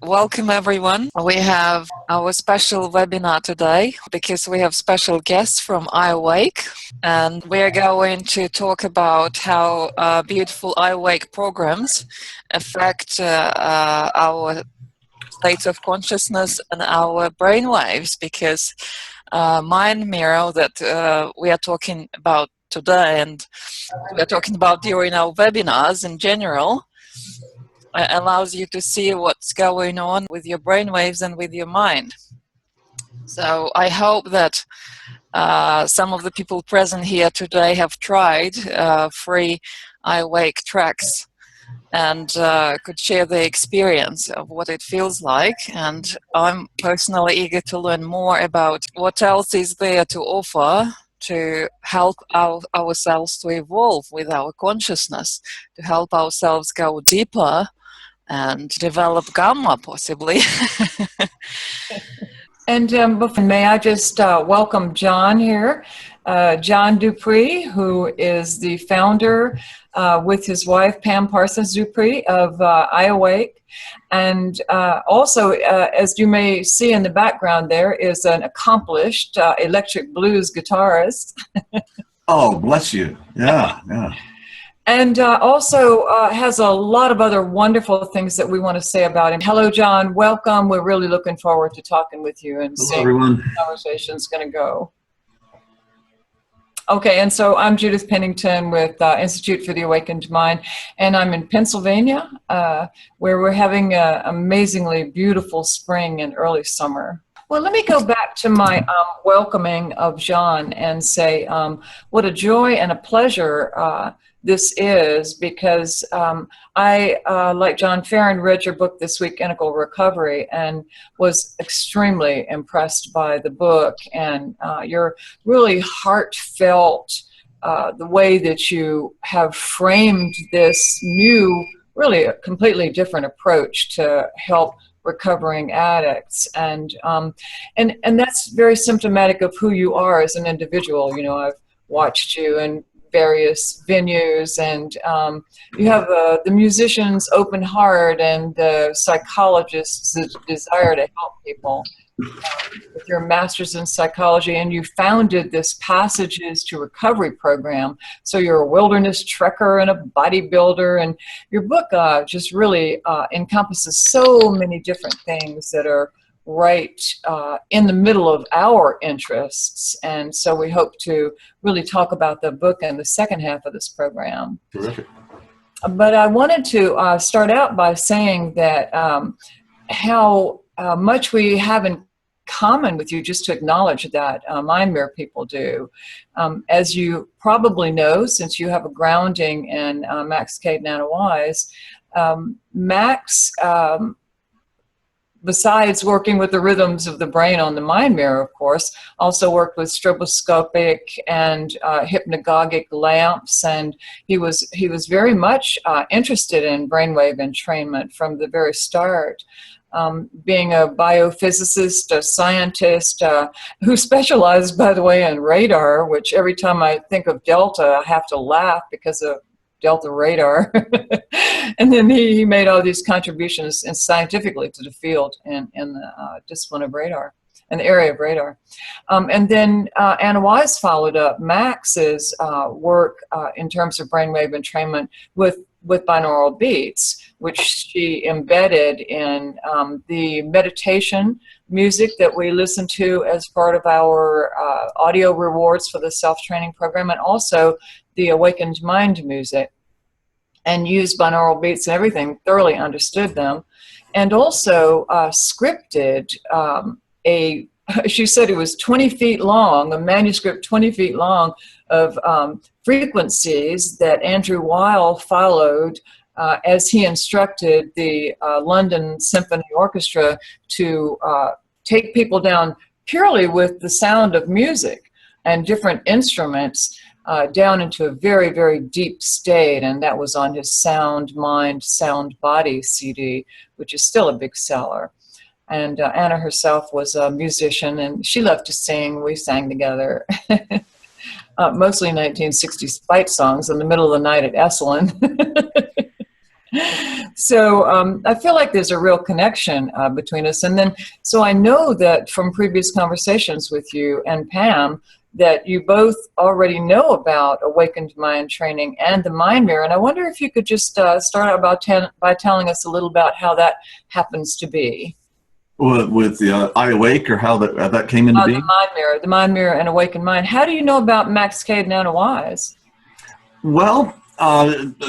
Welcome everyone. We have our special webinar today because we have special guests from iAwake, and we're going to talk about how beautiful iAwake programs affect our state of consciousness and our brainwaves, because mind mirror that we are talking about today and we're talking about during our webinars in general allows you to see what's going on with your brainwaves and with your mind. So I hope that some of the people present here today have tried free iAwake tracks and could share their experience of what it feels like. And I'm personally eager to learn more about what else is there to offer to help ourselves to evolve with our consciousness, to help ourselves go deeper and develop gamma, possibly. And may I just welcome John here, John Dupuy, who is the founder with his wife Pam Parsons Dupuy of iAwake. And also, as you may see in the background, there is an accomplished electric blues guitarist. Oh, bless you. Yeah, yeah. And also has a lot of other wonderful things that we want to say about him. Hello, John. Welcome. We're really looking forward to talking with you and seeing how the conversation's going to go. Okay, and so I'm Judith Pennington with Institute for the Awakened Mind, and I'm in Pennsylvania, where we're having an amazingly beautiful spring and early summer. Well, let me go back to my welcoming of John and say what a joy and a pleasure this is, because I, like John Farron, read your book this week, Integral Recovery, and was extremely impressed by the book and your really heartfelt, the way that you have framed this new, really a completely different approach to help recovering addicts, and that's very symptomatic of who you are as an individual. You know, I've watched you in various venues, and you have the musician's open heart and the psychologist's desire to help people with your master's in psychology, and you founded this Passages to Recovery program. So you're a wilderness trekker and a bodybuilder, and your book just really encompasses so many different things that are right in the middle of our interests. And so we hope to really talk about the book in the second half of this program. Terrific. But I wanted to start out by saying that how much we have in common with you, just to acknowledge that Mind Mirror people do. As you probably know, since you have a grounding in Max Cade and Anna Wise, Max, besides working with the rhythms of the brain on the mind mirror, of course, also worked with stroboscopic and hypnagogic lamps, and he was very much interested in brainwave entrainment from the very start. Being a biophysicist, a scientist who specialized, by the way, in radar, which every time I think of Delta, I have to laugh because of Delta radar. And then he made all these contributions scientifically to the field in the discipline of radar, in the area of radar. And then Anna Wise followed up Max's work in terms of brainwave entrainment with binaural beats, which she embedded in the meditation music that we listen to as part of our audio rewards for the self-training program, and also the Awakened Mind music, and used binaural beats and everything, thoroughly understood them, and also scripted she said it was 20 feet long, a manuscript 20 feet long of frequencies that Andrew Weil followed as he instructed the London Symphony Orchestra to take people down purely with the sound of music and different instruments down into a very, very deep state. And that was on his Sound Mind, Sound Body CD, which is still a big seller. And Anna herself was a musician, and she loved to sing. We sang together, mostly 1960s fight songs in the middle of the night at Esalen. So I feel like there's a real connection between us. And then, so I know that from previous conversations with you and Pam, that you both already know about awakened mind training and the mind mirror. And I wonder if you could just start out by telling us a little about how that happens to be. With the iAwake, or how that came into being? The mind mirror and awakened mind. How do you know about Max Cade and Anna Wise? Well,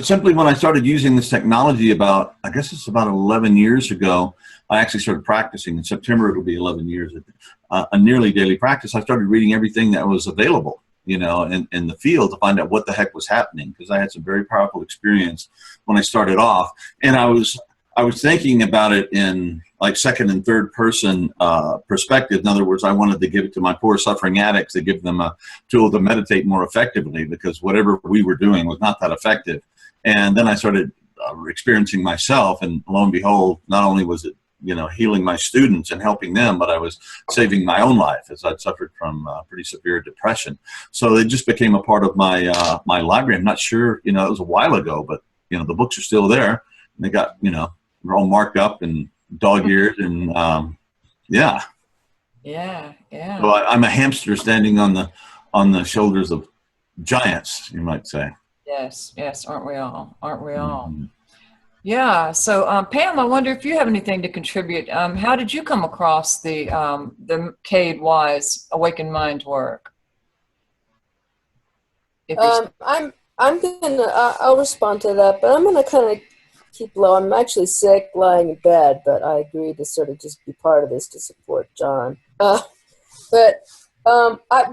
simply when I started using this technology I guess it's about 11 years ago, I actually started practicing. In September, it'll be 11 years, a nearly daily practice. I started reading everything that was available, you know, in the field to find out what the heck was happening, because I had some very powerful experience when I started off. And I was thinking about it in like second and third person perspective. In other words, I wanted to give it to my poor suffering addicts, to give them a tool to meditate more effectively, because whatever we were doing was not that effective. And then I started experiencing myself, and lo and behold, not only was it, you know, healing my students and helping them, but I was saving my own life, as I'd suffered from pretty severe depression. So it just became a part of my my library. I'm not sure, you know, it was a while ago, but you know, the books are still there. And they got, you know, they're all marked up and dog-eared, and yeah. So I'm a hamster standing on the shoulders of giants, you might say. Yes, aren't we all? Mm-hmm. Yeah. So Pam, I wonder if you have anything to contribute. How did you come across the Cade Wise Awakened Mind work? I'll respond to that, but I'm gonna kind of keep low. I'm actually sick, lying in bed, but I agreed to sort of just be part of this to support John.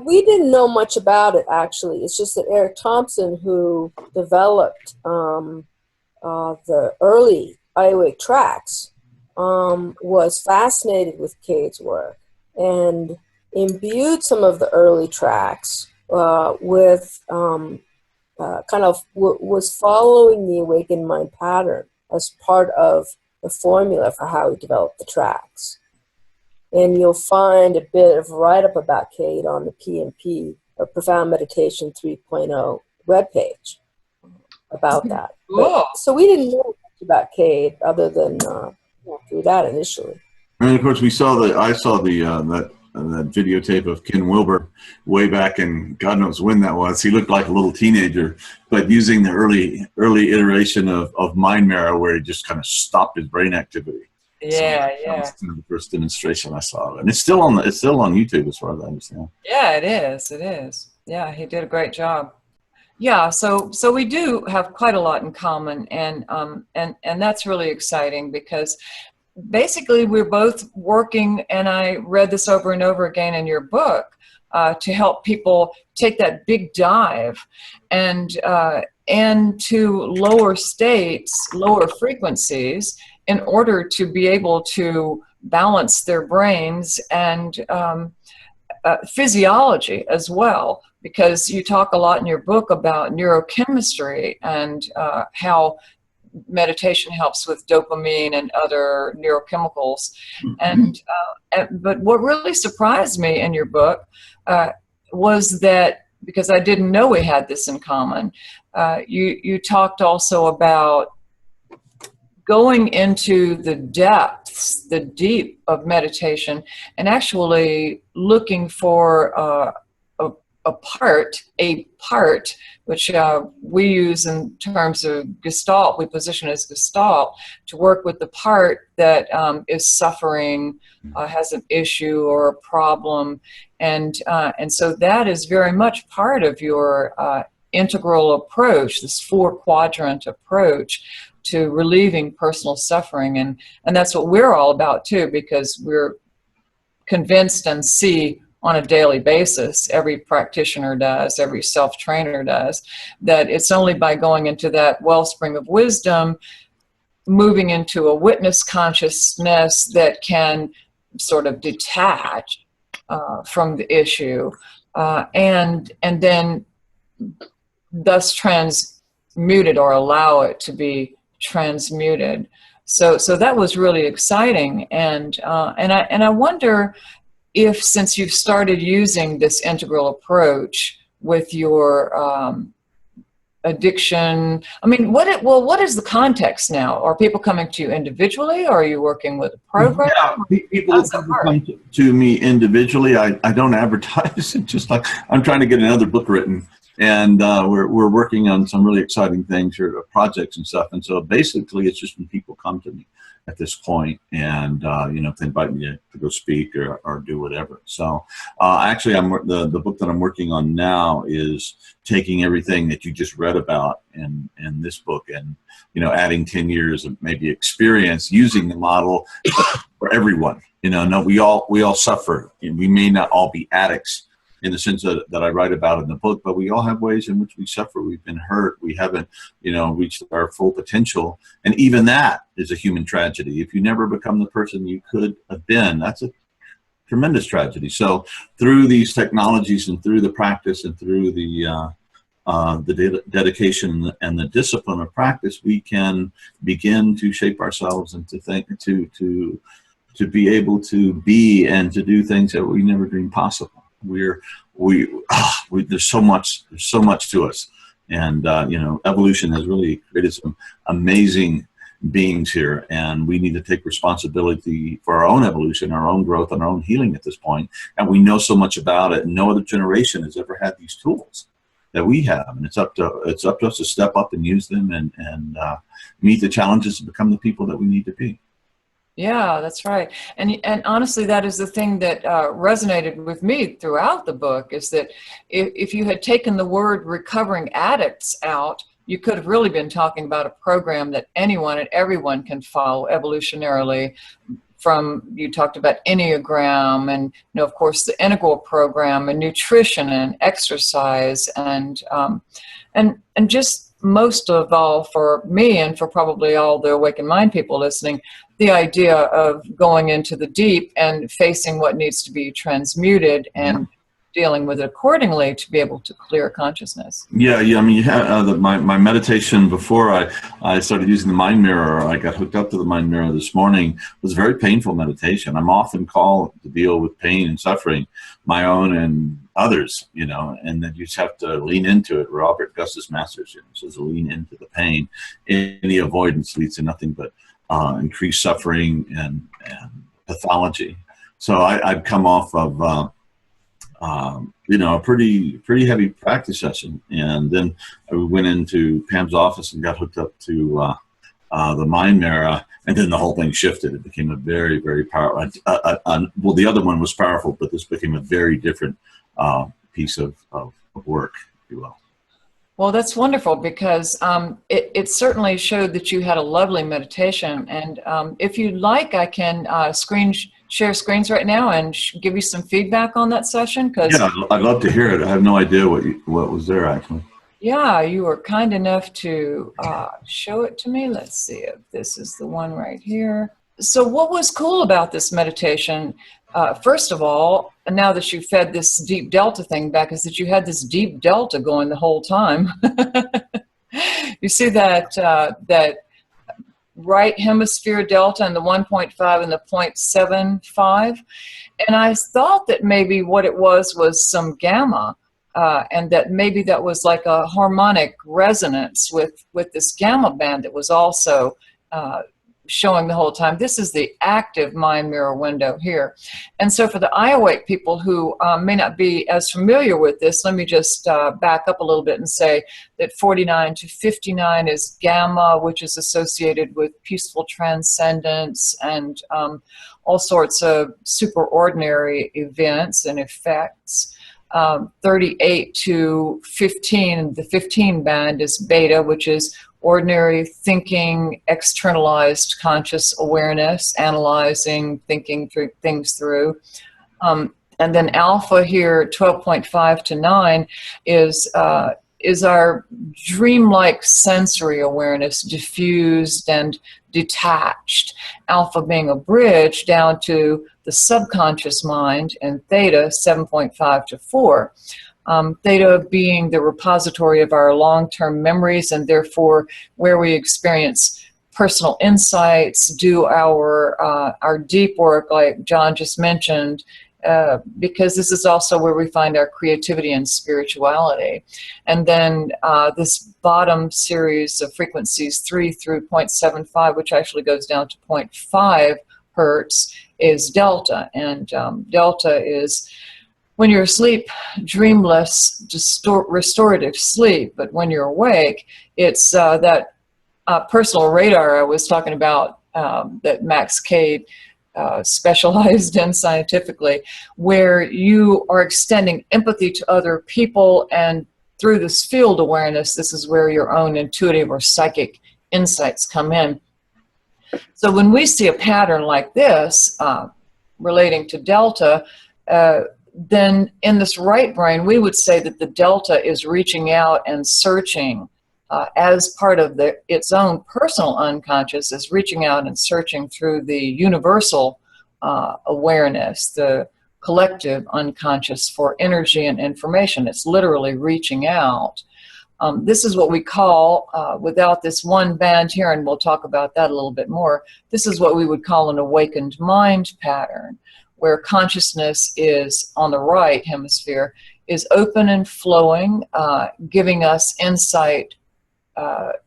We didn't know much about it, actually. It's just that Eric Thompson, who developed the early iAwake tracks, was fascinated with Cade's work and imbued some of the early tracks with was following the awakened mind pattern as part of the formula for how he developed the tracks. And you'll find a bit of write-up about Cade on the PMP, or Profound Meditation 3.0 webpage about that. Cool. So we didn't know much about Cade other than through that initially. And of course, I saw that videotape of Ken Wilber way back in God knows when that was. He looked like a little teenager, but using the early iteration of Mind Mirror, where he just kind of stopped his brain activity. That was kind of the first demonstration I saw, and it's still on YouTube as far as I understand. Yeah, it is. Yeah, he did a great job. Yeah, so we do have quite a lot in common, and that's really exciting, because basically we're both working, and I read this over and over again in your book, to help people take that big dive and to lower states, lower frequencies, in order to be able to balance their brains and physiology as well. Because you talk a lot in your book about neurochemistry and how meditation helps with dopamine and other neurochemicals. But what really surprised me in your book was that, because I didn't know we had this in common, you talked also about going into the depths, the deep of meditation, and actually looking for a part, which we use in terms of Gestalt, we position as Gestalt, to work with the part that is suffering, has an issue or a problem. And so that is very much part of your integral approach, this 4-quadrant approach to relieving personal suffering. And that's what we're all about too, because we're convinced and see on a daily basis, every practitioner does, every self-trainer does, that it's only by going into that wellspring of wisdom, moving into a witness consciousness that can sort of detach from the issue, and then thus transmute it, or allow it to be transmuted. So that was really exciting, and I wonder if, since you've started using this integral approach with your addiction. I mean, what is the context now? Are people coming to you individually, or are you working with a program? Yeah, people come to me individually. I don't advertise. It's just like I'm trying to get another book written, and we're working on some really exciting things here, projects and stuff. And so basically, it's just when people come to me at this point, and if they invite me to go speak or do whatever. So actually, the book that I'm working on now is taking everything that you just read about in this book and adding 10 years of maybe experience using the model for everyone. No, we all suffer. We may not all be addicts in the sense that I write about in the book, but we all have ways in which we suffer. We've been hurt. We haven't, reached our full potential. And even that is a human tragedy. If you never become the person you could have been, that's a tremendous tragedy. So through these technologies and through the practice and through the dedication and the discipline of practice, we can begin to shape ourselves and to think, to be able to be and to do things that we never dreamed possible. There's so much to us, and evolution has really created some amazing beings here, and we need to take responsibility for our own evolution, our own growth, and our own healing at this point. And we know so much about it. No other generation has ever had these tools that we have, and it's up to us to step up and use them and meet the challenges to become the people that we need to be. Yeah, that's right. And honestly, that is the thing that resonated with me throughout the book, is that if you had taken the word recovering addicts out, you could have really been talking about a program that anyone and everyone can follow evolutionarily. You talked about Enneagram and, of course, the Integral program and nutrition and exercise and just most of all for me and for probably all the Awakened Mind people listening, the idea of going into the deep and facing what needs to be transmuted and dealing with it accordingly to be able to clear consciousness. Yeah. I mean, you had my meditation before I started using the mind mirror. I got hooked up to the mind mirror this morning. It was a very painful meditation. I'm often called to deal with pain and suffering, my own and others, and then you just have to lean into it. Robert Gustus Masters says lean into the pain. Any avoidance leads to nothing but increased suffering and pathology. So I'd come off of a pretty heavy practice session, and then I went into Pam's office and got hooked up to the mind mirror, and then the whole thing shifted. It became a very, very powerful. Well, the other one was powerful, but this became a very different piece of work, if you will. Well, that's wonderful, because it certainly showed that you had a lovely meditation. And if you'd like, I can share screens right now and give you some feedback on that session. Yeah, I'd love to hear it. I have no idea what was there, actually. Yeah, you were kind enough to show it to me. Let's see if this is the one right here. So what was cool about this meditation, first of all, now that you fed this deep delta thing back, is that you had this deep delta going the whole time. You see that right hemisphere delta and the 1.5 and the 0.75. And I thought that maybe what it was some gamma, and that maybe that was like a harmonic resonance with this gamma band that was also showing the whole time. This is the active mind mirror window here. And so for the iAwake people who may not be as familiar with this, let me just back up a little bit and say that 49 to 59 is gamma, which is associated with peaceful transcendence and all sorts of superordinary events and effects. 38 to 15, the 15 band is beta, which is ordinary thinking, externalized conscious awareness, analyzing, thinking things through. And then alpha here, 12.5 to 9, is our dreamlike sensory awareness, diffused and detached. Alpha being a bridge down to the subconscious mind, and theta, 7.5 to 4. Theta being the repository of our long-term memories, and therefore where we experience personal insights, do our deep work like John just mentioned, because this is also where we find our creativity and spirituality. And then this bottom series of frequencies 3 through 0.75, which actually goes down to 0.5 hertz, is delta. And delta is when you're asleep, dreamless, restorative sleep. But when you're awake, it's that personal radar I was talking about that Max Cade specialized in scientifically, where you are extending empathy to other people, and through this field awareness, this is where your own intuitive or psychic insights come in. So when we see a pattern like this relating to delta, then in this right brain, we would say that the delta is reaching out and searching as part of its own personal unconscious, is reaching out and searching through the universal awareness, the collective unconscious, for energy and information. It's literally reaching out. This is what we call, without this one band here, and we'll talk about that a little bit more, this is what we would call an awakened mind pattern, where consciousness is on the right hemisphere, is open and flowing, giving us insight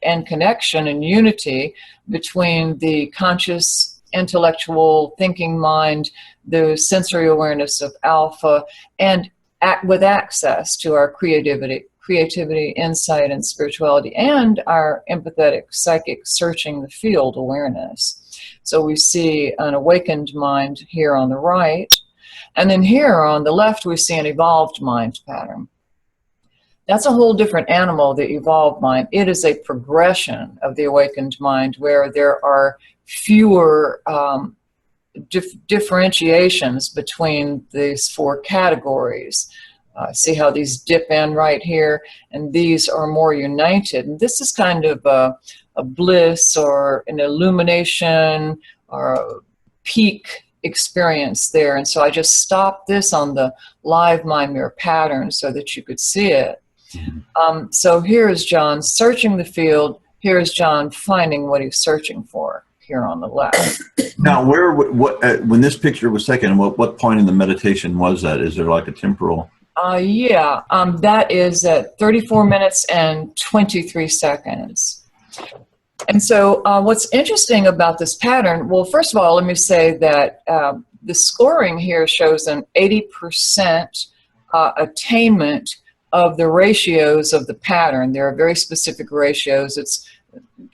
and connection and unity between the conscious, intellectual, thinking mind, the sensory awareness of alpha, and with access to our creativity, insight, and spirituality, and our empathetic, psychic, searching the field awareness. So we see an awakened mind here on the right, and then here on the left we see an evolved mind pattern. That's a whole different animal, the evolved mind. It is a progression of the awakened mind where there are fewer differentiations between these four categories. See how these dip in right here, and these are more united. And this is kind of a bliss or an illumination or a peak experience there. And so I just stopped this on the live mind mirror pattern so that you could see it. So here's John searching the field. Here's John finding what he's searching for here on the left. Now, when this picture was taken, what point in the meditation was that? Is there like a temporal? Yeah, that is at 34 minutes and 23 seconds. And so what's interesting about this pattern, well, first of all, let me say that the scoring here shows an 80% attainment of the ratios of the pattern. There are very specific ratios. It's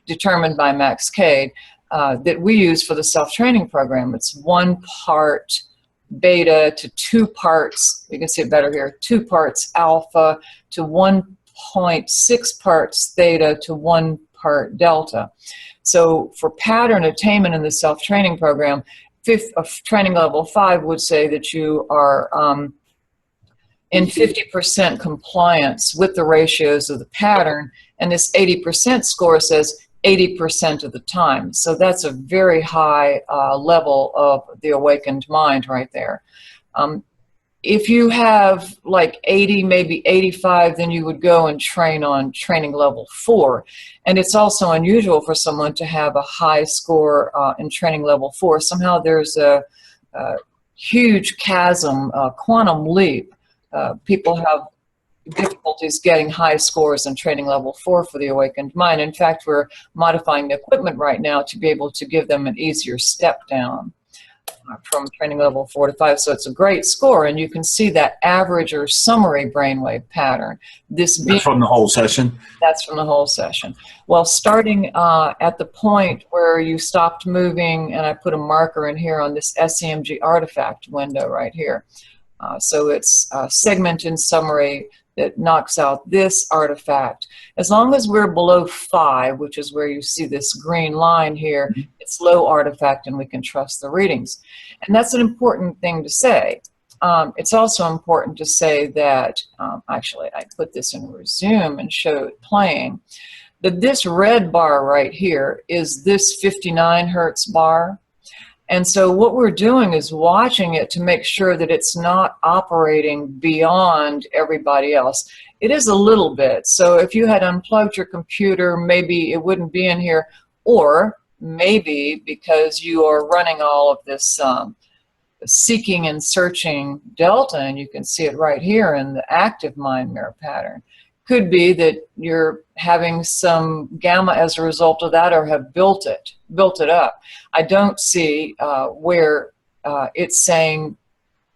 determined by Max Cade that we use for the self-training program. It's 1 part beta to 2 parts, you can see it better here, 2 parts alpha to 1.6 parts theta to 1 part delta. So for pattern attainment in the self-training program, training level 5 would say that you are in 50% compliance with the ratios of the pattern, and this 80% score says 80% of the time. So that's a very high level of the awakened mind right there. If you have like 80, maybe 85, then you would go and train on training level 4. And it's also unusual for someone to have a high score in training level 4. Somehow there's a huge chasm, quantum leap. People have difficulties getting high scores in training level 4 for the awakened mind. In fact, we're modifying the equipment right now to be able to give them an easier step down from training level 4 to 5. So it's a great score, and you can see that average or summary brainwave pattern. That's from the whole session? That's from the whole session. Well, starting at the point where you stopped moving, and I put a marker in here on this SEMG artifact window right here. So it's a segment in summary that knocks out this artifact. As long as we're below 5, which is where you see this green line here, it's low artifact and we can trust the readings. And that's an important thing to say. It's also important to say that, actually I put this in resume and show it playing, that this red bar right here is this 59 hertz bar. And so what we're doing is watching it to make sure that it's not operating beyond everybody else. It is a little bit. So if you had unplugged your computer, maybe it wouldn't be in here, or maybe because you are running all of this seeking and searching delta, and you can see it right here in the active mind mirror pattern. Could be that you're having some gamma as a result of that, or have built it up. I don't see where it's saying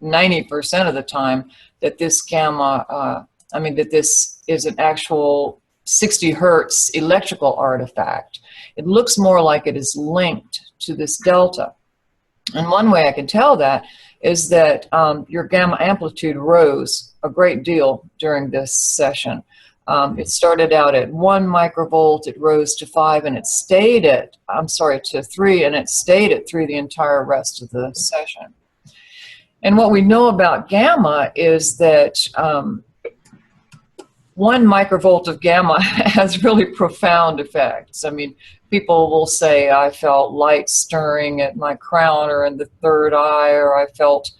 90% of the time that this gamma, that this is an actual 60 hertz electrical artifact. It looks more like it is linked to this delta. And one way I can tell that is that your gamma amplitude rose a great deal during this session. It started out at 1 microvolt, it rose to 5, and it stayed at, to 3, and it stayed at 3 the entire rest of the session. And what we know about gamma is that 1 microvolt of gamma has really profound effects. I mean, people will say, I felt light stirring at my crown or in the third eye, or I felt,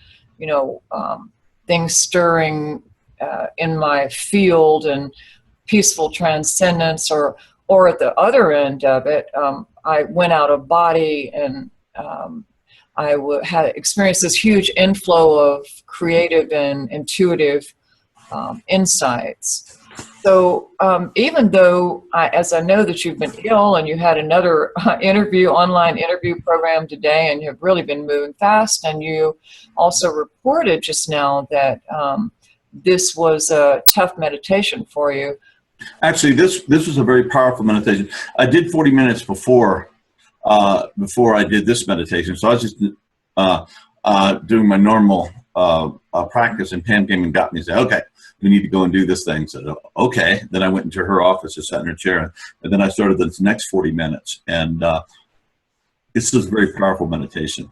things stirring in my field and peaceful transcendence, or at the other end of it, I went out of body and I had experienced this huge inflow of creative and intuitive insights. So even though, as I know that you've been ill and you had another online interview program today, and you have really been moving fast, and you also reported just now that this was a tough meditation for you. Actually, this was a very powerful meditation. I did 40 minutes before I did this meditation. So I was just doing my normal practice, and Pam came and got me and said, okay, we need to go and do this thing. So, okay. Then I went into her office and sat in her chair, and then I started the next 40 minutes. And it's just a very powerful meditation.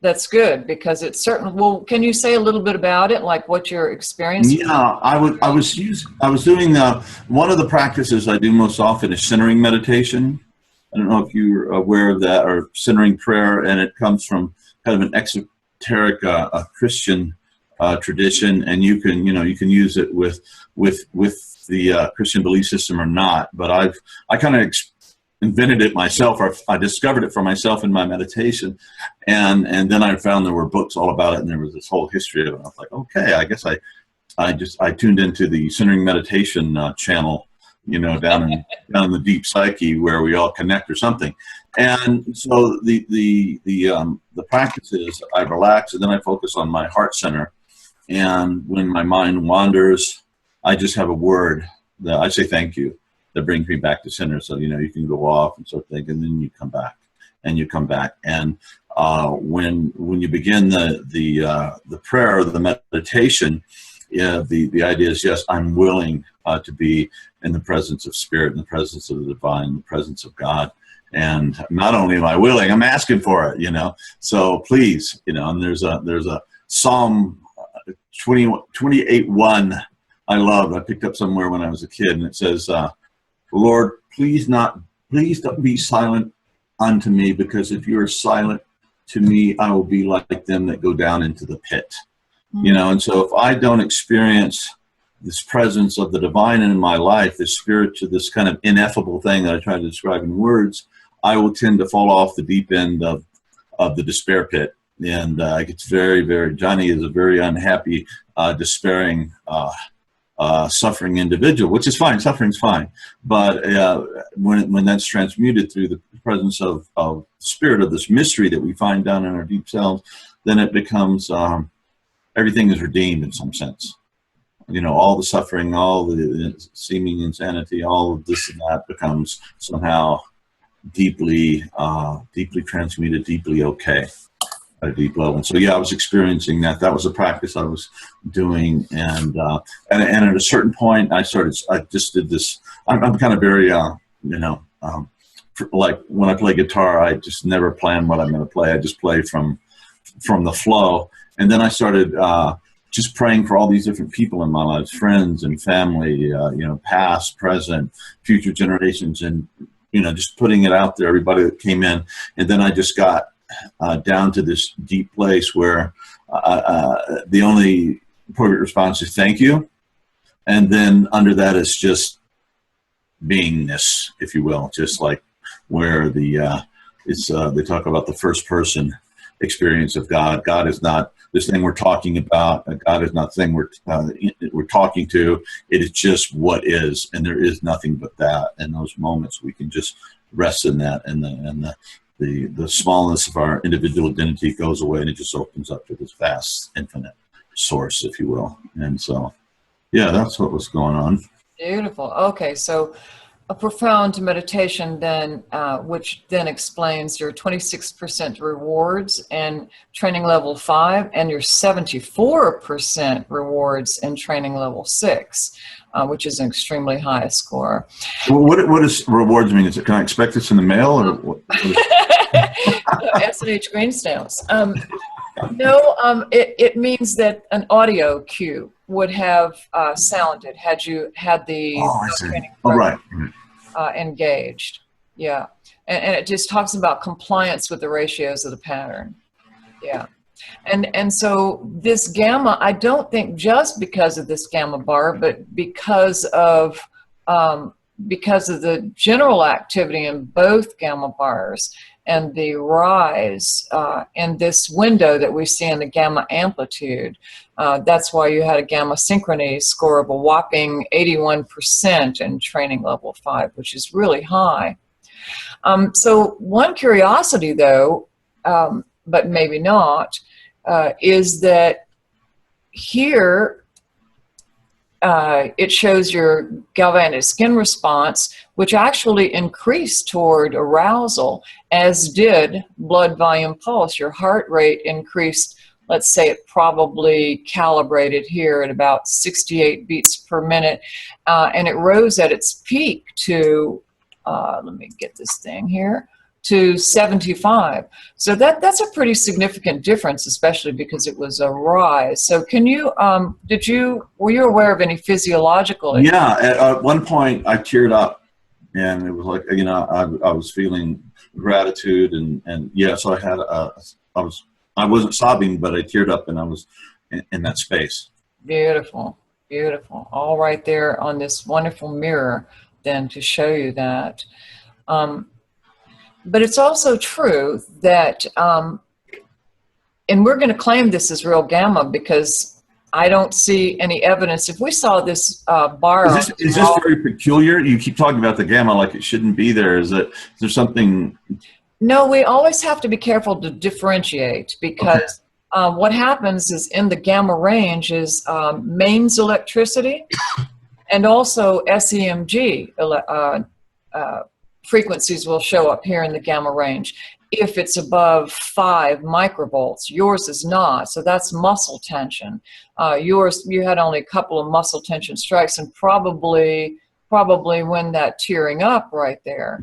That's good, because it's certain. Well, can you say a little bit about it, like what your experience? Yeah, I was doing one of the practices I do most often is centering meditation. I don't know if you're aware of that, or centering prayer, and it comes from kind of an exoteric Christian tradition, and you can use it with the Christian belief system or not. But I kind of invented it myself, or I discovered it for myself in my meditation, and then I found there were books all about it, and there was this whole history of it. I was like, okay, I guess I tuned into the centering meditation channel, down in the deep psyche where we all connect or something. And so the practice is I relax, and then I focus on my heart center, and when my mind wanders, I just have a word that I say thank you, that brings me back to center. So, you can go off and sort of think, and then you come back, and you come back. And when you begin the prayer or the meditation, the idea is, yes, I'm willing to be in the presence of spirit, in the presence of the divine, in the presence of God. And not only am I willing, I'm asking for it, So please, and there's a Psalm 28:1 I loved. I picked up somewhere when I was a kid, and it says, Lord, please don't be silent unto me, because if you are silent to me, I will be like them that go down into the pit. And so if I don't experience this presence of the divine in my life, this spirit, to this kind of ineffable thing that I try to describe in words, I will tend to fall off the deep end of the despair pit. And it's very, very, Johnny is a very unhappy, despairing, suffering individual, which is fine. Suffering's fine. But when that's transmuted through the presence of spirit, of this mystery that we find down in our deep selves, then it becomes, everything is redeemed in some sense. All the suffering, all the seeming insanity, all of this and that becomes somehow deeply transmuted, deeply okay at a deep level. And so, yeah, I was experiencing that. That was a practice I was doing, and at a certain point, I just did this. I'm kind of very, like when I play guitar, I just never plan what I'm going to play. I just play from the flow, and then I started just praying for all these different people in my life, friends and family, past, present, future generations, and just putting it out there, everybody that came in. And then I just got down to this deep place where the only appropriate response is thank you. And then under that is just beingness, if you will, just like where they talk about the first person experience of God. God is not this thing we're talking about. God is not the thing we're talking to. It is just what is, and there is nothing but that. In those moments, we can just rest in that, and the smallness of our individual identity goes away, and it just opens up to this vast, infinite source, if you will. And so, yeah, that's what was going on. Beautiful. Okay, so a profound meditation then, which then explains your 26% rewards and training level 5, and your 74% rewards in training level 6, which is an extremely high score. Well, what does rewards mean? Can I expect this in the mail, or what S&H green stamps. No, it means that an audio cue would have sounded had you had the training program engaged. Yeah, and it just talks about compliance with the ratios of the pattern. Yeah, and so this gamma, I don't think just because of this gamma bar, but because of the general activity in both gamma bars and the rise in this window that we see in the gamma amplitude. That's why you had a gamma synchrony score of a whopping 81% in training level 5, which is really high. So one curiosity though, but maybe not, is that here it shows your galvanic skin response, which actually increased toward arousal, as did blood volume pulse. Your heart rate increased, let's say it probably calibrated here at about 68 beats per minute, and it rose at its peak to, let me get this thing here, to 75. So that's a pretty significant difference, especially because it was a rise. So can you, were you aware of any physiological? Yeah, at one point I teared up, and it was like, you know, I was feeling gratitude, and yeah, so I wasn't sobbing, but I teared up, and I was in that space. Beautiful, beautiful. All right there on this wonderful mirror then to show you that. But it's also true that, and we're going to claim this as real gamma because I don't see any evidence. If we saw this bar, is this very peculiar? You keep talking about the gamma like it shouldn't be there. Is there something? No, we always have to be careful to differentiate, because what happens is in the gamma range is mains electricity and also SEMG frequencies will show up here in the gamma range if it's above 5 microvolts. Yours is not, so that's muscle tension. Yours, you had only a couple of muscle tension strikes, and probably when that tearing up right there,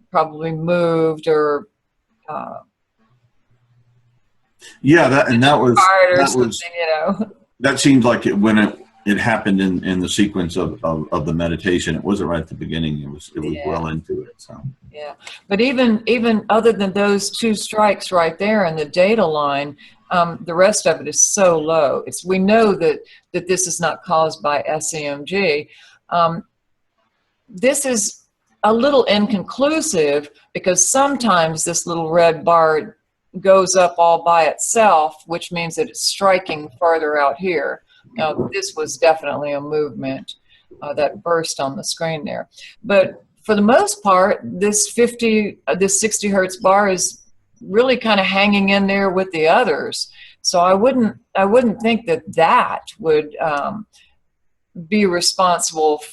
probably moved or yeah, that was you know. That seemed like when it happened in the sequence of the meditation. It wasn't right at the beginning. It was well into it. So yeah, but even other than those 2 strikes right there in the data line, the rest of it is so low. We know that this is not caused by SEMG. This is a little inconclusive because sometimes this little red bar goes up all by itself, which means that it's striking farther out here. Now, this was definitely a movement that burst on the screen there. But for the most part, this 60 hertz bar is really kind of hanging in there with the others. So I wouldn't think that would be responsible,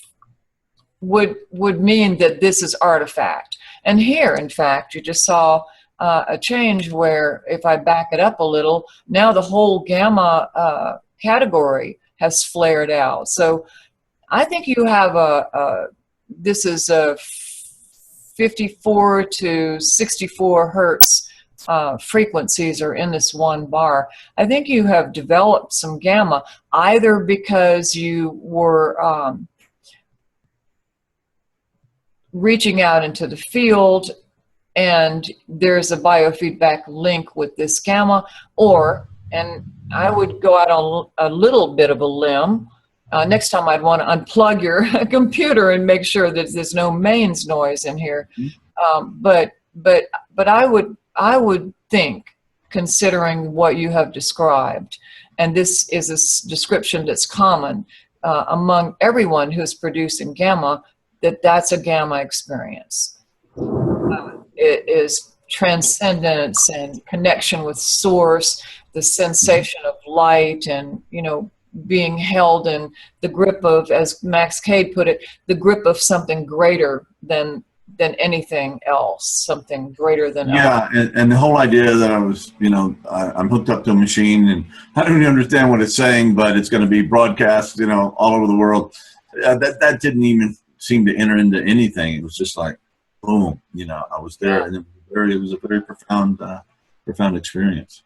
would mean that this is artifact. And here, in fact, you just saw a change where, if I back it up a little, now the whole gamma category has flared out. So I think you have this is a 54 to 64 hertz frequencies are in this one bar. I think you have developed some gamma, either because you were reaching out into the field and there's a biofeedback link with this gamma, or, and I would go out on a little bit of a limb. Next time I'd want to unplug your computer and make sure that there's no mains noise in here. But I would think considering what you have described. And this is a description that's common among everyone who's producing gamma, that's a gamma experience. It is transcendence and connection with source, the sensation of light, and, you know, being held in the grip of, as Max Cade put it, the grip of something greater than anything else, something greater than yeah, and the whole idea that I was, you know, I'm hooked up to a machine and I don't even understand what it's saying, but it's going to be broadcast, you know, all over the world. That didn't even seem to enter into anything. It was just like, boom, you know, I was there, and it was a very profound experience.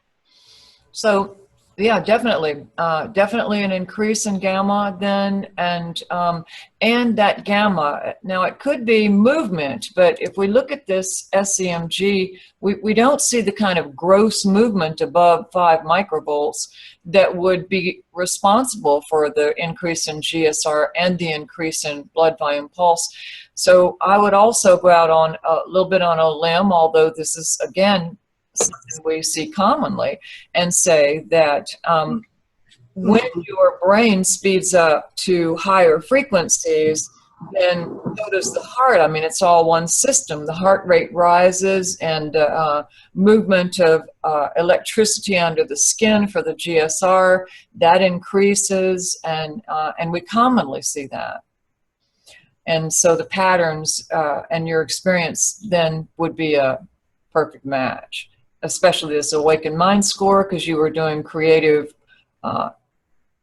So, yeah, definitely an increase in gamma then, and that gamma. Now, it could be movement, but if we look at this SEMG, we don't see the kind of gross movement above 5 microvolts that would be responsible for the increase in GSR and the increase in blood volume pulse. So I would also go out on a little bit on a limb, although this is, again, something we see commonly, and say that when your brain speeds up to higher frequencies, then so does the heart. I mean, it's all one system. The heart rate rises, and movement of electricity under the skin for the GSR, that increases, and we commonly see that. And so the patterns and your experience then would be a perfect match, especially this awakened mind score, because you were doing creative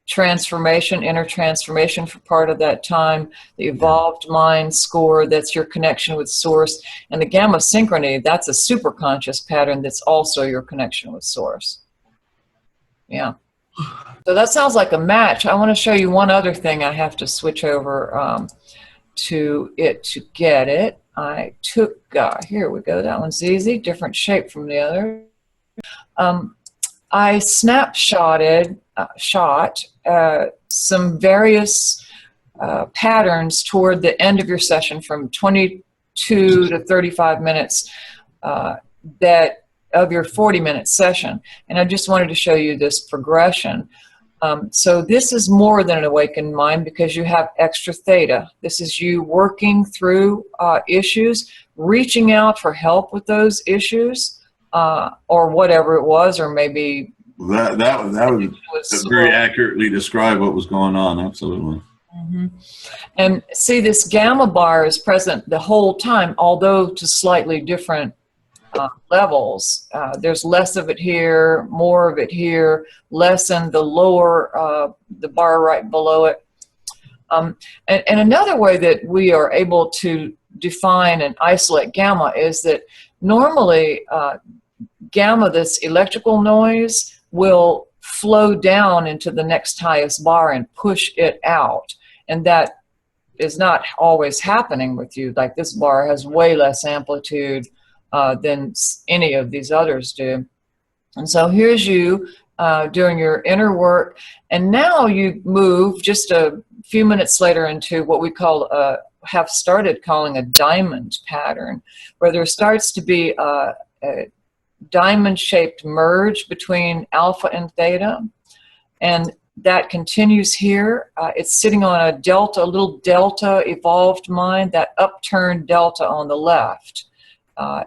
transformation, inner transformation for part of that time. The evolved mind score, that's your connection with source. And the gamma synchrony, that's a super conscious pattern that's also your connection with source. Yeah. So that sounds like a match. I want to show you one other thing. I have to switch over to it to get it. I took, here we go, that one's easy, different shape from the other. I snapshotted some various patterns toward the end of your session from 22 to 35 minutes that of your 40-minute session. And I just wanted to show you this progression. So this is more than an awakened mind because you have extra theta. This is you working through issues, reaching out for help with those issues, or whatever it was, or maybe that was very accurately describe what was going on. Absolutely. Mm-hmm. And see, this gamma bar is present the whole time, although to slightly different levels. There's less of it here, more of it here, less in the lower, the bar right below it. And another way that we are able to define and isolate gamma is that normally gamma, this electrical noise, will flow down into the next highest bar and push it out. And that is not always happening with you. Like this bar has way less amplitude than any of these others do. And so here's you doing your inner work, and now you move just a few minutes later into what we call have started calling a diamond pattern, where there starts to be a diamond-shaped merge between alpha and theta, and that continues here. It's sitting on a delta, a little delta evolved mind. That upturned delta on the left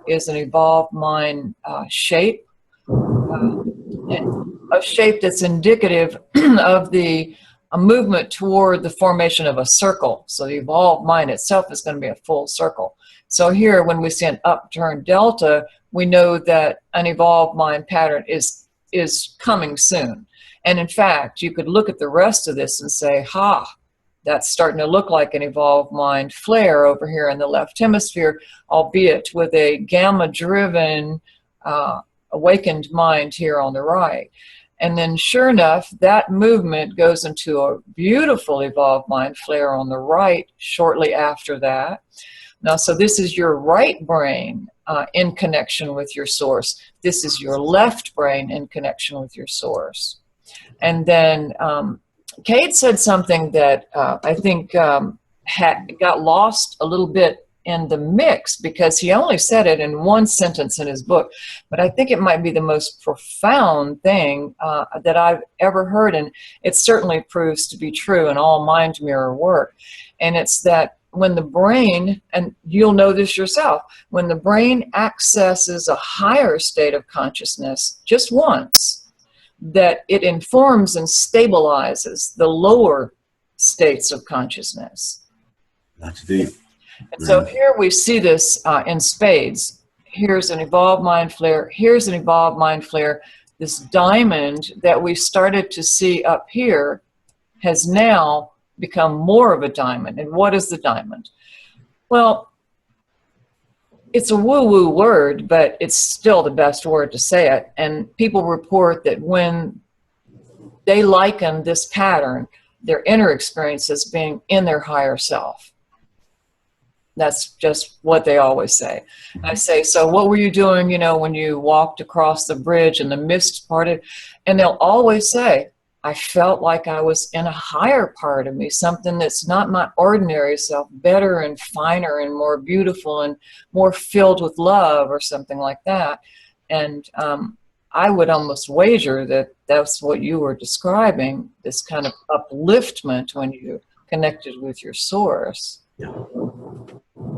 is an evolved mind shape, a shape that's indicative of the movement toward the formation of a circle. So the evolved mind itself is going to be a full circle. So here, when we see an upturned delta, we know that an evolved mind pattern is coming soon. And in fact, you could look at the rest of this and say, ha, that's starting to look like an evolved mind flare over here in the left hemisphere, albeit with a gamma-driven awakened mind here on the right. And then sure enough, that movement goes into a beautiful evolved mind flare on the right shortly after that. Now, so this is your right brain in connection with your source. This is your left brain in connection with your source. And then Kate said something that I think got lost a little bit in the mix, because he only said it in one sentence in his book, but I think it might be the most profound thing that I've ever heard, and it certainly proves to be true in all mind mirror work. And it's that when the brain, and you'll know this yourself, when the brain accesses a higher state of consciousness just once, that it informs and stabilizes the lower states of consciousness. That's deep. And so here we see this in spades. Here's an evolved mind flare. Here's an evolved mind flare. This diamond that we started to see up here has now become more of a diamond. And what is the diamond? Well, it's a woo-woo word, but it's still the best word to say it. And people report that when they liken this pattern, their inner experience as being in their higher self. That's just what they always say. I say, so what were you doing, you know, when you walked across the bridge and the mist parted? And they'll always say, I felt like I was in a higher part of me, something that's not my ordinary self, better and finer and more beautiful and more filled with love or something like that. And I would almost wager that that's what you were describing, this kind of upliftment when you connected with your source. Yeah.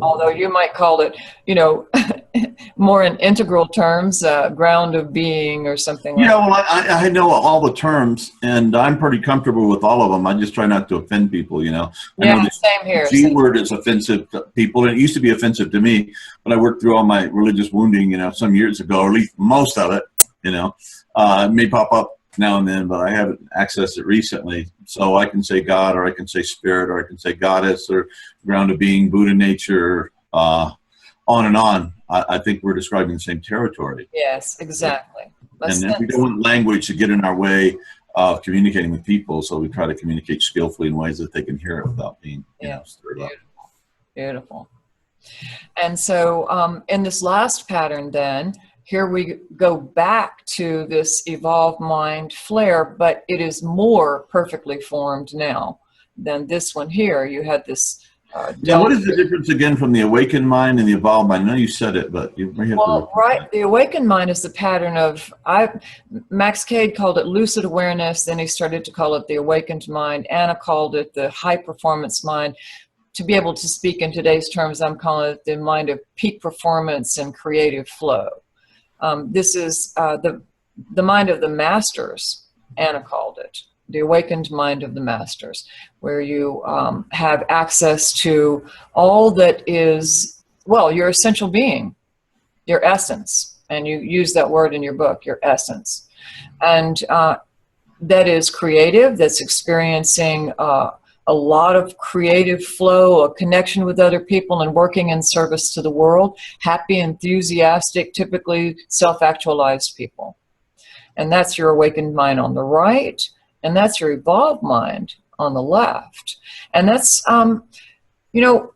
Although you might call it, you know, more in integral terms, ground of being or something like that. Yeah, well, I know all the terms, and I'm pretty comfortable with all of them. I just try not to offend people, you know. I know same here. G word is offensive to people, and it used to be offensive to me, but I worked through all my religious wounding, you know, some years ago, or at least most of it, you know. It may pop up now and then, but I haven't accessed it recently. So I can say God, or I can say spirit, or I can say goddess, or ground of being, Buddha nature, on and on. I think we're describing the same territory. Yes, exactly. And then we don't want language to get in our way of communicating with people, so we try to communicate skillfully in ways that they can hear it without being, you know, stirred up. Beautiful. And so in this last pattern then, here we go back to this evolved mind flare, but it is more perfectly formed now than this one here. You had this. Now, what is the difference again from the awakened mind and the evolved mind? I know you said it, but you may have to. Right. The awakened mind is the pattern of, Max Cade called it lucid awareness. Then he started to call it the awakened mind. Anna called it the high performance mind. To be able to speak in today's terms, I'm calling it the mind of peak performance and creative flow. This is the mind of the masters, Anna called it, the awakened mind of the masters, where you have access to all that is, well, your essential being, your essence, and you use that word in your book, your essence. And that is creative, that's experiencing a lot of creative flow, a connection with other people, and working in service to the world. Happy, enthusiastic, typically self-actualized people. And that's your awakened mind on the right, and that's your evolved mind on the left. And that's, you know,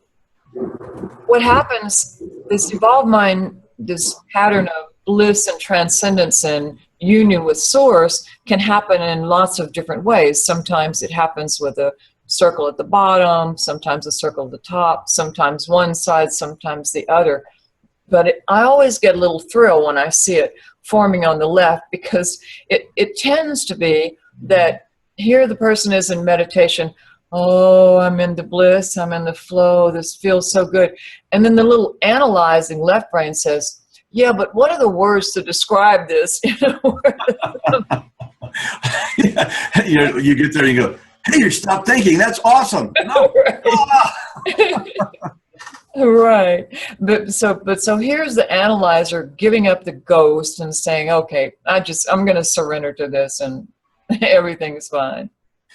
what happens, this evolved mind, this pattern of bliss and transcendence and union with source can happen in lots of different ways. Sometimes it happens with a circle at the bottom, sometimes a circle at the top, sometimes one side, sometimes the other. But I always get a little thrill when I see it forming on the left, because it tends to be that here the person is in meditation, oh, I'm in the bliss, I'm in the flow, this feels so good. And then the little analyzing left brain says, yeah, but what are the words to describe this? Yeah, you get there and you go, hey, stop thinking. That's awesome. No. Right. But so here's the analyzer giving up the ghost and saying, okay, I'm going to surrender to this and everything's fine.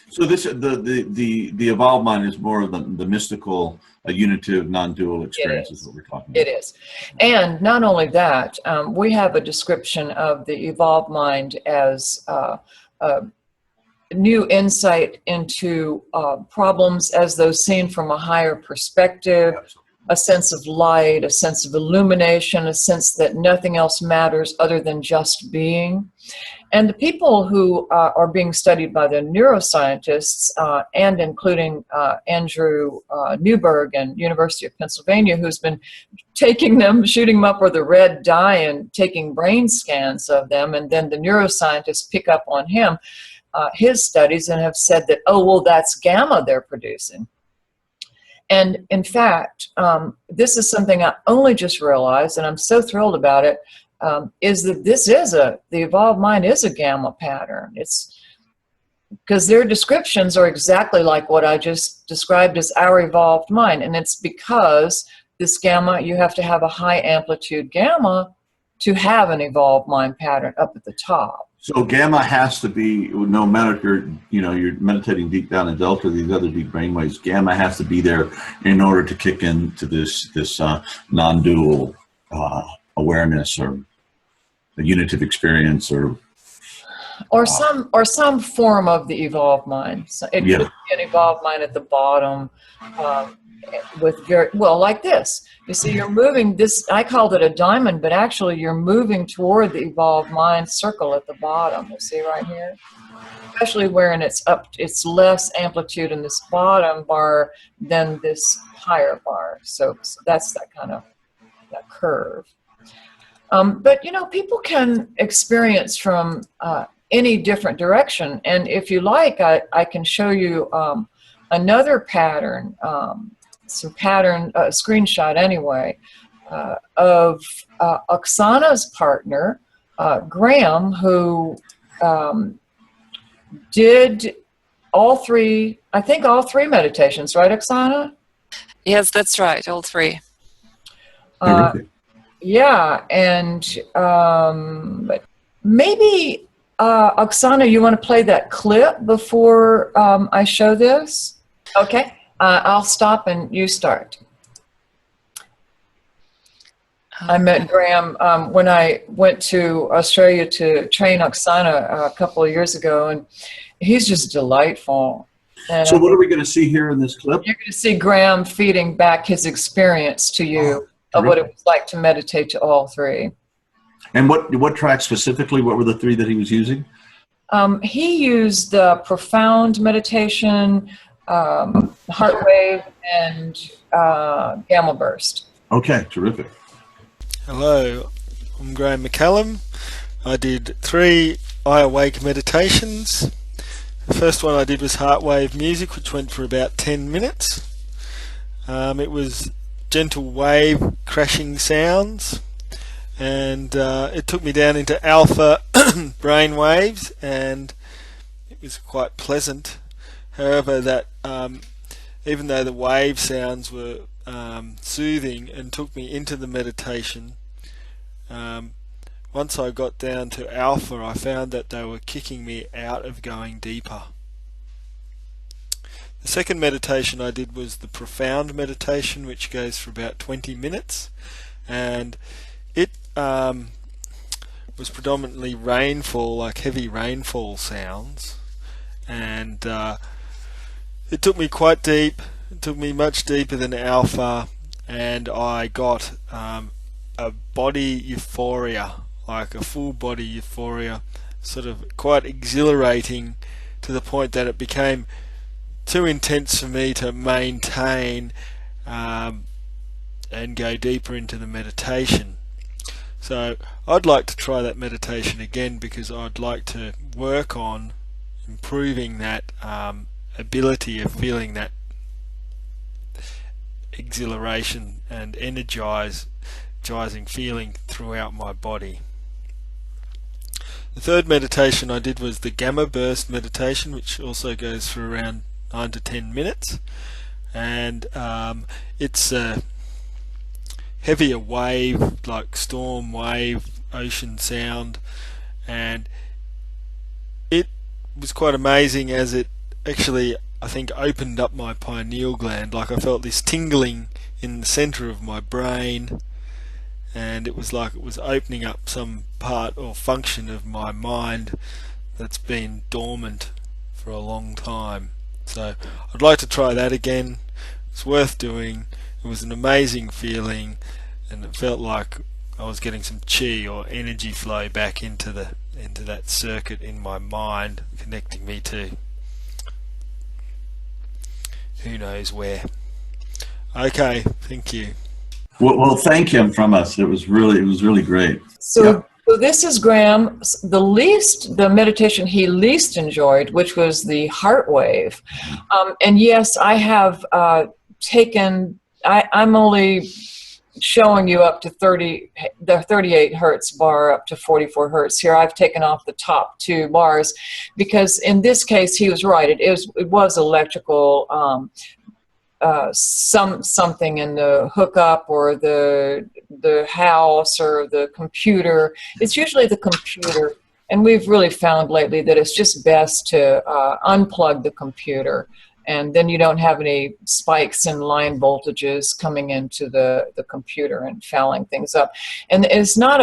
So this the evolved mind is more of the mystical, unitive, non-dual experience is what we're talking about. It is. And not only that, we have a description of the evolved mind as new insight into problems as though seen from a higher perspective, a sense of light, a sense of illumination, a sense that nothing else matters other than just being. And the people who are being studied by the neuroscientists, and including Andrew Newberg and University of Pennsylvania, who's been taking them, shooting them up with a red dye and taking brain scans of them, and then the neuroscientists pick up on him, his studies, and have said that, oh, well, that's gamma they're producing. And in fact, this is something I only just realized, and I'm so thrilled about it, is that the evolved mind is a gamma pattern. It's because their descriptions are exactly like what I just described as our evolved mind. And it's because this gamma, you have to have a high amplitude gamma to have an evolved mind pattern up at the top. So gamma has to be, no matter if you're meditating deep down in delta, these other deep brainwaves, gamma has to be there in order to kick into this non-dual awareness, or the unitive experience, or some form of the evolved mind. So it could be an evolved mind at the bottom, with very well, like this. You see, you're moving this. I called it a diamond, but actually, you're moving toward the evolved mind circle at the bottom. You see right here, especially wherein it's less amplitude in this bottom bar than this higher bar. So that's that kind of that curve. But people can experience from any different direction, and if you like, I can show you another pattern. Some pattern, screenshot anyway, of Oksana's partner, Graham, who did all three meditations, right, Oksana? Yes, that's right, all three. Yeah, and but maybe, Oksana, you want to play that clip before I show this? Okay. I'll stop and you start. I met Graham when I went to Australia to train Oksana a couple of years ago, and he's just delightful. And so what are we going to see here in this clip? You're going to see Graham feeding back his experience to you of what it was like to meditate to all three. And what track specifically? What were the three that he was using? He used the profound meditation, heart wave, and gamma burst. Okay, terrific. Hello, I'm Graham McCallum. I did 3 iAwake meditations. The first one I did was heart wave music, which went for about 10 minutes. It was gentle wave crashing sounds, and it took me down into alpha brain waves, and it was quite pleasant. However, that even though the wave sounds were soothing and took me into the meditation, once I got down to alpha, I found that they were kicking me out of going deeper. The second meditation I did was the profound meditation, which goes for about 20 minutes, and it was predominantly rainfall, like heavy rainfall sounds, and it took me quite deep. It took me much deeper than alpha, and I got a body euphoria, like a full body euphoria, sort of quite exhilarating, to the point that it became too intense for me to maintain and go deeper into the meditation. So I'd like to try that meditation again, because I'd like to work on improving that ability of feeling that exhilaration and energizing feeling throughout my body. The third meditation I did was the gamma burst meditation, which also goes for around 9 to 10 minutes, and it's a heavier wave, like storm wave, ocean sound, and it was quite amazing, as it actually, I think, opened up my pineal gland. Like, I felt this tingling in the center of my brain, and it was like it was opening up some part or function of my mind that's been dormant for a long time. So I'd like to try that again. It's worth doing, It was an amazing feeling, and it felt like I was getting some chi or energy flow back into that circuit in my mind, connecting me to who knows where. Okay, thank you. Well, thank him from us. It was really great. So, Yep. so this is Graham, the meditation he least enjoyed, which was the heart wave. And yes, I have I'm only showing you up to the 38 hertz bar up to 44 hertz. Here I've taken off the top 2 bars because in this case he was right. It was electrical, something in the hookup or the house or the computer. It's usually the computer, and we've really found lately that it's just best to unplug the computer, and then you don't have any spikes in line voltages coming into the computer and fouling things up. And it's not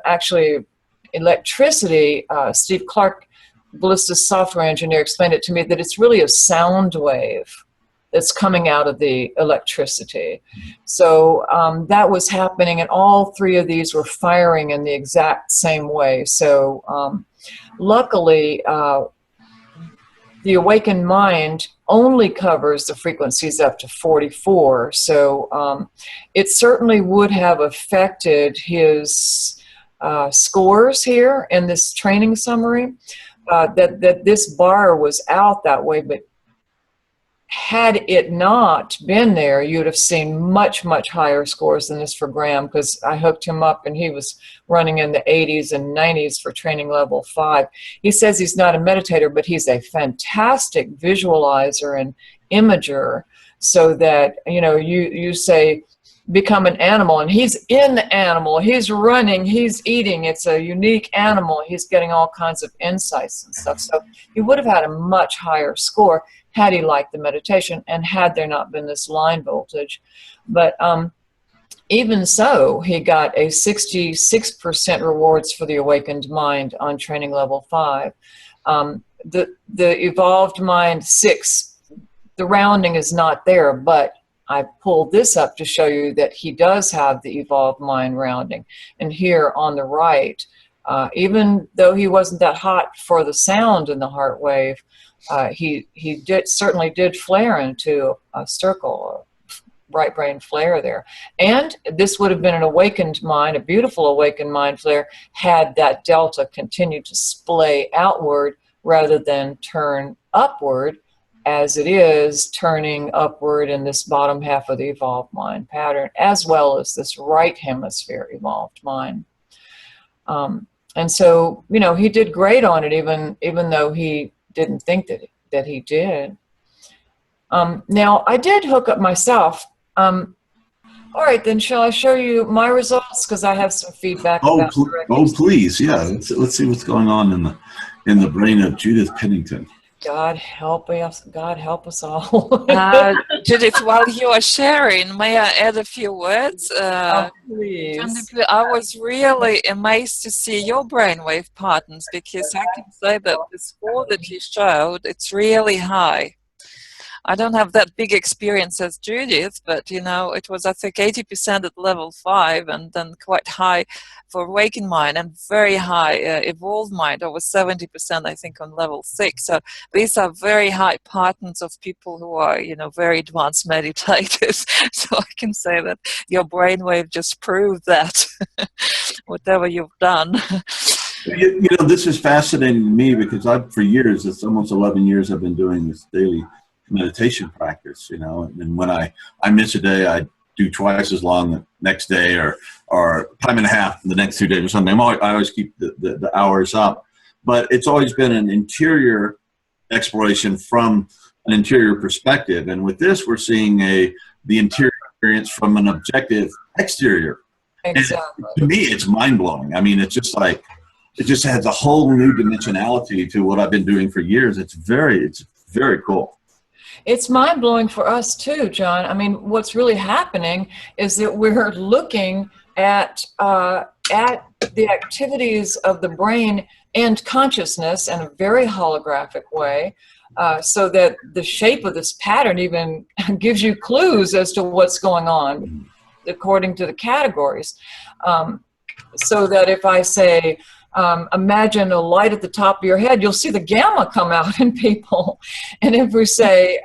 actually electricity. Steve Clark, Ballista's software engineer, explained it to me that it's really a sound wave that's coming out of the electricity. So that was happening, and all 3 of these were firing in the exact same way. So luckily, the awakened mind only covers the frequencies up to 44. So it certainly would have affected his scores here in this training summary, that this bar was out that way. But had it not been there, you'd have seen much, much higher scores than this for Graham, because I hooked him up and he was running in the 80s and 90s for training level 5. He says he's not a meditator, but he's a fantastic visualizer and imager, so that, you say, become an animal, and he's in the animal, he's running, he's eating, it's a unique animal, he's getting all kinds of insights and stuff. So he would have had a much higher score had he liked the meditation and had there not been this line voltage. But even so, he got a 66% rewards for the awakened mind on training level 5. The evolved mind 6, the rounding is not there, but I pulled this up to show you that he does have the evolved mind rounding. And here on the right, even though he wasn't that hot for the sound in the heart wave, he certainly did flare into a circle, a right brain flare there. And this would have been an awakened mind, a beautiful awakened mind flare, had that delta continued to splay outward rather than turn upward, as it is turning upward in this bottom half of the evolved mind pattern, as well as this right hemisphere evolved mind. And so, he did great on it, even though he didn't think that he did. Now, I did hook up myself. All right, then shall I show you my results? Because I have some feedback. Please, yeah. Let's see what's going on in the brain of Judith Pennington. God help us. God help us all. Judith, while you are sharing, may I add a few words? Please. John Dupuy, I was really amazed to see your brainwave patterns, because I can say that the score that you showed, it's really high. I don't have that big experience as Judith, but it was, I think, 80% at level 5, and then quite high for awakened mind, and very high evolved mind, over 70%, I think, on level 6. So these are very high patterns of people who are, very advanced meditators. So I can say that your brainwave just proved that, whatever you've done. This is fascinating to me, because for years, it's almost 11 years I've been doing this daily meditation practice, and when I miss a day, I do twice as long the next day, or time and a half the next 2 days or something. I always keep the hours up, but it's always been an interior exploration from an interior perspective. And with this, we're seeing the interior experience from an objective exterior. Exactly. And to me, it's mind-blowing. I mean, it's just like, it just adds a whole new dimensionality to what I've been doing for years. It's very cool. It's mind-blowing for us too, John. I mean, what's really happening is that we're looking at the activities of the brain and consciousness in a very holographic way, so that the shape of this pattern even gives you clues as to what's going on according to the categories. So that if I say, imagine a light at the top of your head, you'll see the gamma come out in people. And if we say,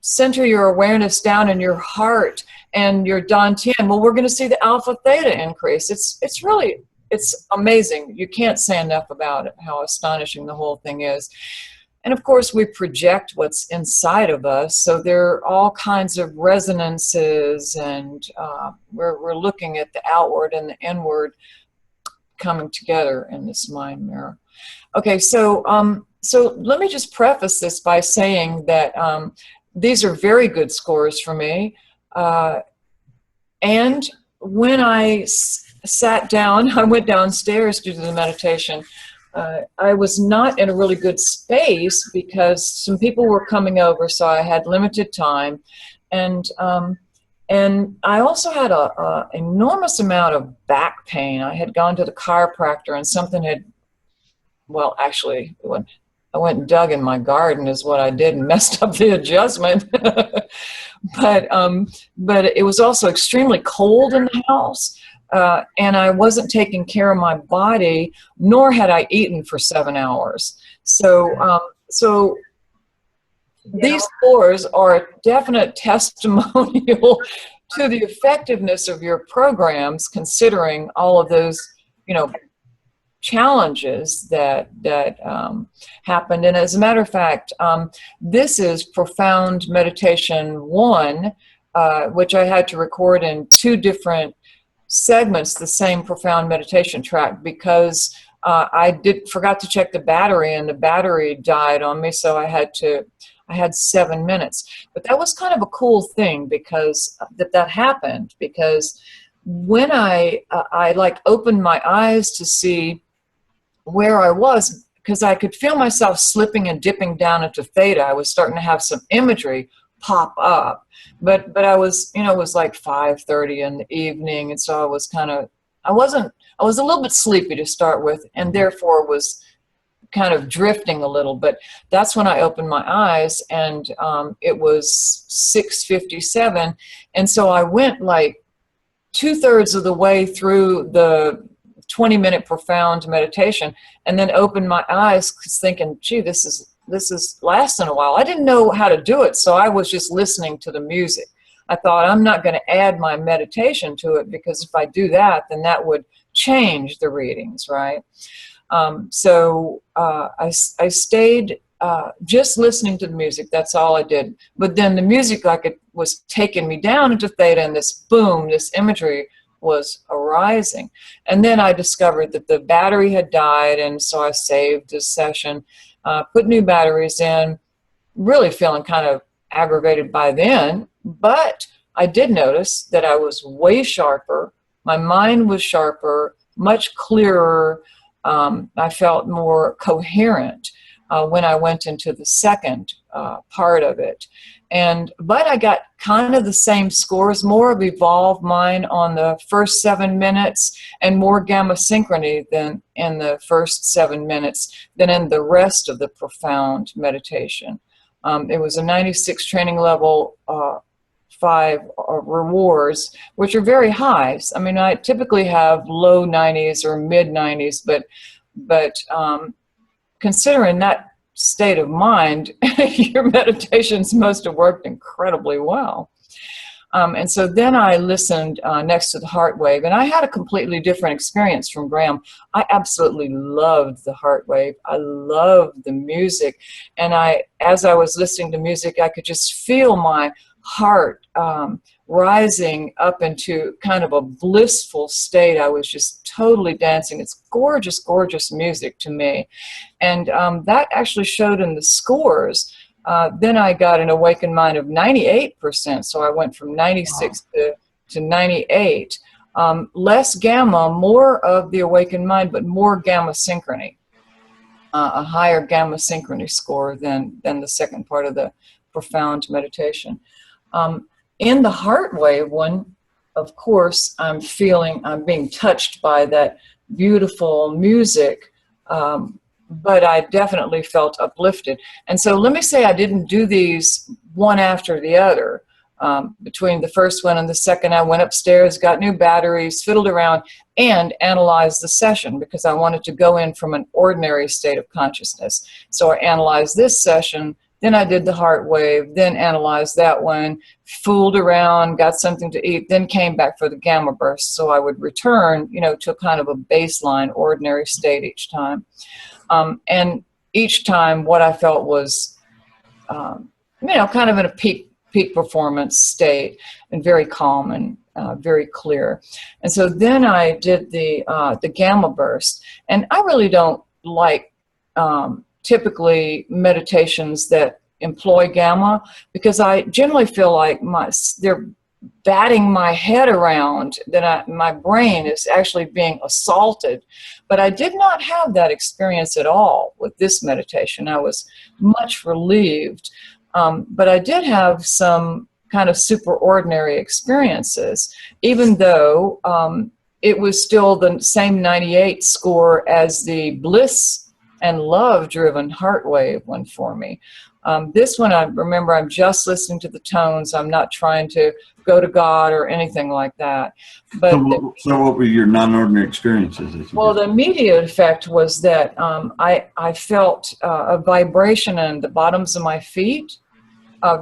center your awareness down in your heart and your dantian, well, we're going to see the alpha theta increase. It's really, it's amazing. You can't say enough about it, how astonishing the whole thing is. And of course, we project what's inside of us. So there are all kinds of resonances, and we're looking at the outward and the inward coming together in this mind mirror. Okay, so let me just preface this by saying that these are very good scores for me. And when I sat down, I went downstairs to do the meditation. I was not in a really good space because some people were coming over, so I had limited time. And I also had an enormous amount of back pain. I had gone to the chiropractor and something had, well, actually, I went and dug in my garden is what I did and messed up the adjustment. But it was also extremely cold in the house. And I wasn't taking care of my body, nor had I eaten for 7 hours. So these scores are a definite testimonial to the effectiveness of your programs, considering all of those, challenges that happened. And as a matter of fact, this is Profound Meditation 1, which I had to record in 2 different segments, the same profound meditation track, because I forgot to check the battery, and the battery died on me, so I had 7 minutes. But that was kind of a cool thing, because that happened, because when I like opened my eyes to see where I was, because I could feel myself slipping and dipping down into theta. I was starting to have some imagery pop up, but I was, it was like 5:30 in the evening, and so I was I was a little bit sleepy to start with, and therefore was kind of drifting a little. But that's when I opened my eyes, and it was 6:57, and so I went like 2/3 of the way through the 20-minute profound meditation, and then opened my eyes thinking, gee, this is lasting a while. I didn't know how to do it, so I was just listening to the music. I thought, I'm not going to add my meditation to it, because if I do that, then that would change the readings, right? So I stayed just listening to the music. That's all I did. But then the music, like, it was taking me down into theta, and this boom, this imagery was arising. And then I discovered that the battery had died, and so I saved this session, put new batteries in, really feeling kind of aggravated by then, but I did notice that I was way sharper. My mind was sharper, much clearer. I felt more coherent when I went into the second part of it. But I got kind of the same scores, more of evolved mind on the first 7 minutes, and more gamma synchrony than in the first 7 minutes than in the rest of the profound meditation. It was a 96 training level, 5 rewards, which are very high. I mean, I typically have low 90s or mid 90s, but considering that state of mind, your meditations must have worked incredibly well. And so then I listened next to the heart wave, and I had a completely different experience from Graham. I absolutely loved the heart wave. I loved the music. And as I was listening to music, I could just feel my heart rising up into kind of a blissful state. I was just totally dancing. It's gorgeous, gorgeous music to me. And that actually showed in the scores. Then I got an awakened mind of 98%. So I went from 96 to 98. Less gamma, more of the awakened mind, but more gamma synchrony. A higher gamma synchrony score than the second part of the profound meditation. In the heart wave one, of course, I'm being touched by that beautiful music, but I definitely felt uplifted. And so let me say I didn't do these one after the other. Between the first one and the second, I went upstairs, got new batteries, fiddled around, and analyzed the session because I wanted to go in from an ordinary state of consciousness. So I analyzed this session, then I did the heart wave, then analyzed that one, fooled around, got something to eat, then came back for the gamma burst. So I would return, to a kind of a baseline ordinary state each time. And each time what I felt was, kind of in a peak performance state and very calm and very clear. And so then I did the gamma burst. And I really don't like typically meditations that employ gamma because I generally feel like they're batting my head around, that my brain is actually being assaulted. But I did not have that experience at all with this meditation. I was much relieved. But I did have some kind of superordinary experiences, even though it was still the same 98 score as the bliss and love-driven heart wave one for me. This one, I remember I'm just listening to the tones. I'm not trying to go to God or anything like that. But so what were your non-ordinary experiences? Well, the immediate effect was that I felt a vibration in the bottoms of my feet,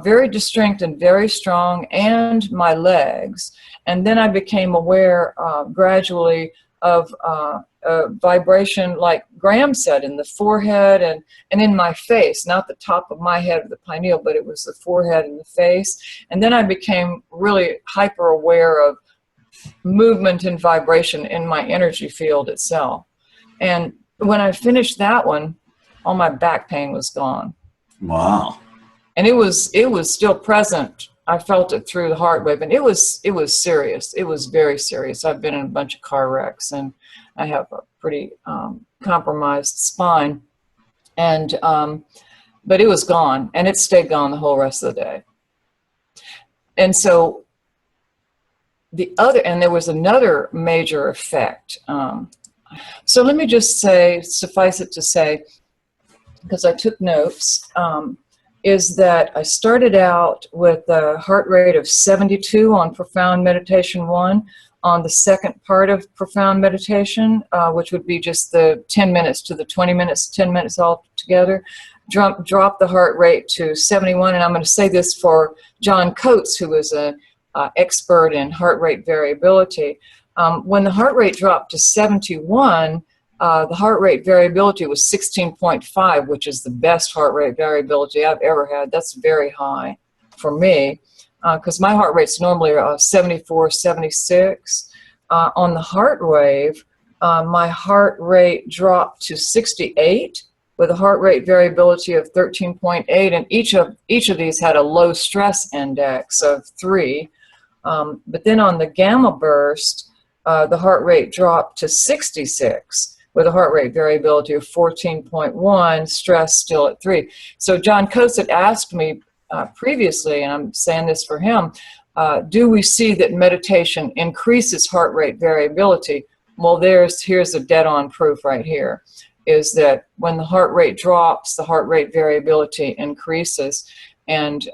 very distinct and very strong, and my legs. And then I became aware gradually of a vibration, like Graham said, in the forehead and in my face, not the top of my head or the pineal, but it was the forehead and the face. And then I became really hyper aware of movement and vibration in my energy field itself. And when I finished that one, all my back pain was gone. Wow. And it was still present. I felt it through the heart wave, and it was serious. It was very serious. I've been in a bunch of car wrecks, and I have a pretty compromised spine, and but it was gone, and it stayed gone the whole rest of the day. And so there was another major effect. So let me just say, suffice it to say, because I took notes, is that I started out with a heart rate of 72 on Profound Meditation 1. On the second part of Profound Meditation, which would be just the 10 minutes to the 20 minutes, 10 minutes all together, drop the heart rate to 71. And I'm going to say this for John Coates, who is an expert in heart rate variability. When the heart rate dropped to 71, the heart rate variability was 16.5, which is the best heart rate variability I've ever had. That's very high for me, because my heart rate's normally 74, 76. On the heart wave, my heart rate dropped to 68 with a heart rate variability of 13.8, and each of these had a low stress index of 3. But then on the gamma burst, the heart rate dropped to 66. With a heart rate variability of 14.1, stress still at 3. So John Coates had asked me previously, and I'm saying this for him, do we see that meditation increases heart rate variability? Well, here's a dead-on proof right here, is that when the heart rate drops, the heart rate variability increases. And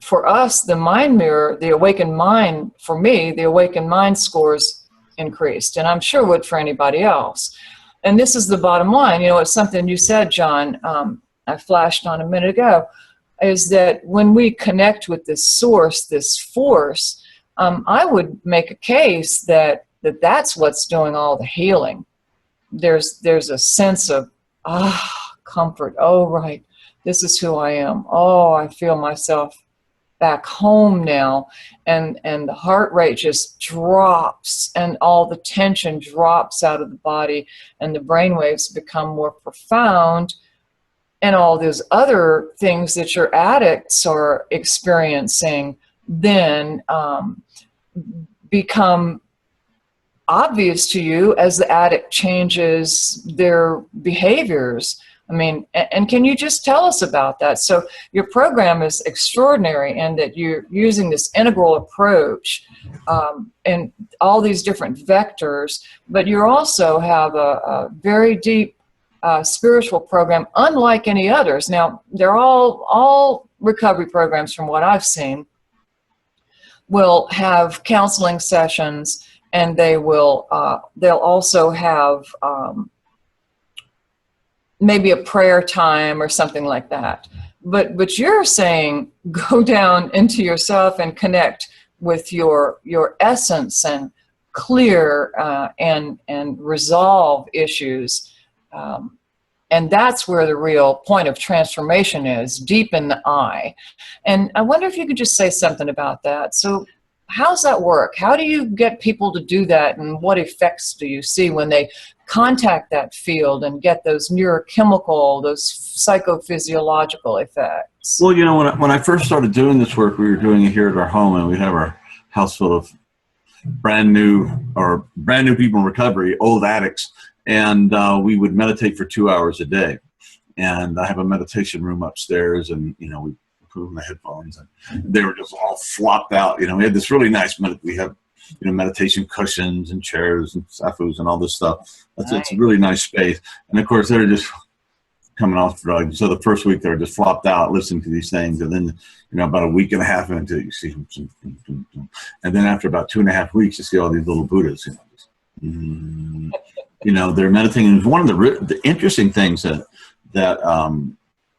for us, the mind mirror, the awakened mind, for me, the awakened mind scores increased, and I'm sure would for anybody else. And this is the bottom line. It's something you said, John, I flashed on a minute ago, is that when we connect with this source, this force, I would make a case that's what's doing all the healing. There's a sense of comfort. Oh, right, this is who I am. Oh, I feel myself back home now, and the heart rate just drops, and all the tension drops out of the body, and the brain waves become more profound, and all those other things that your addicts are experiencing then become obvious to you as the addict changes their behaviors. I mean, and can you just tell us about that? So your program is extraordinary in that you're using this integral approach and all these different vectors, but you also have a very deep spiritual program, unlike any others. Now, they're all recovery programs, from what I've seen, will have counseling sessions, and they'll also have maybe a prayer time or something like that. But you're saying go down into yourself and connect with your essence and clear and resolve issues. And that's where the real point of transformation is, deep in the I. And I wonder if you could just say something about that. So how's that work? How do you get people to do that, and what effects do you see when they contact that field and get those neurochemical, those psychophysiological effects? Well, you know, when I first started doing this work, we were doing it here at our home, and we have our house full of brand new people in recovery, old addicts, and we would meditate for 2 hours a day. And I have a meditation room upstairs, and you know, we put on the headphones, and they were just all flopped out. You know, we had this really nice we have, you know, meditation cushions and chairs and safus and all this stuff. It's a really nice space. And of course, they're just coming off drugs. So the first week they were just flopped out listening to these things. And then, you know, about a week and a half into it, you see them. And then after about 2.5 weeks, you see all these little Buddhas, you know, just, you know, they're meditating. And one of the interesting things that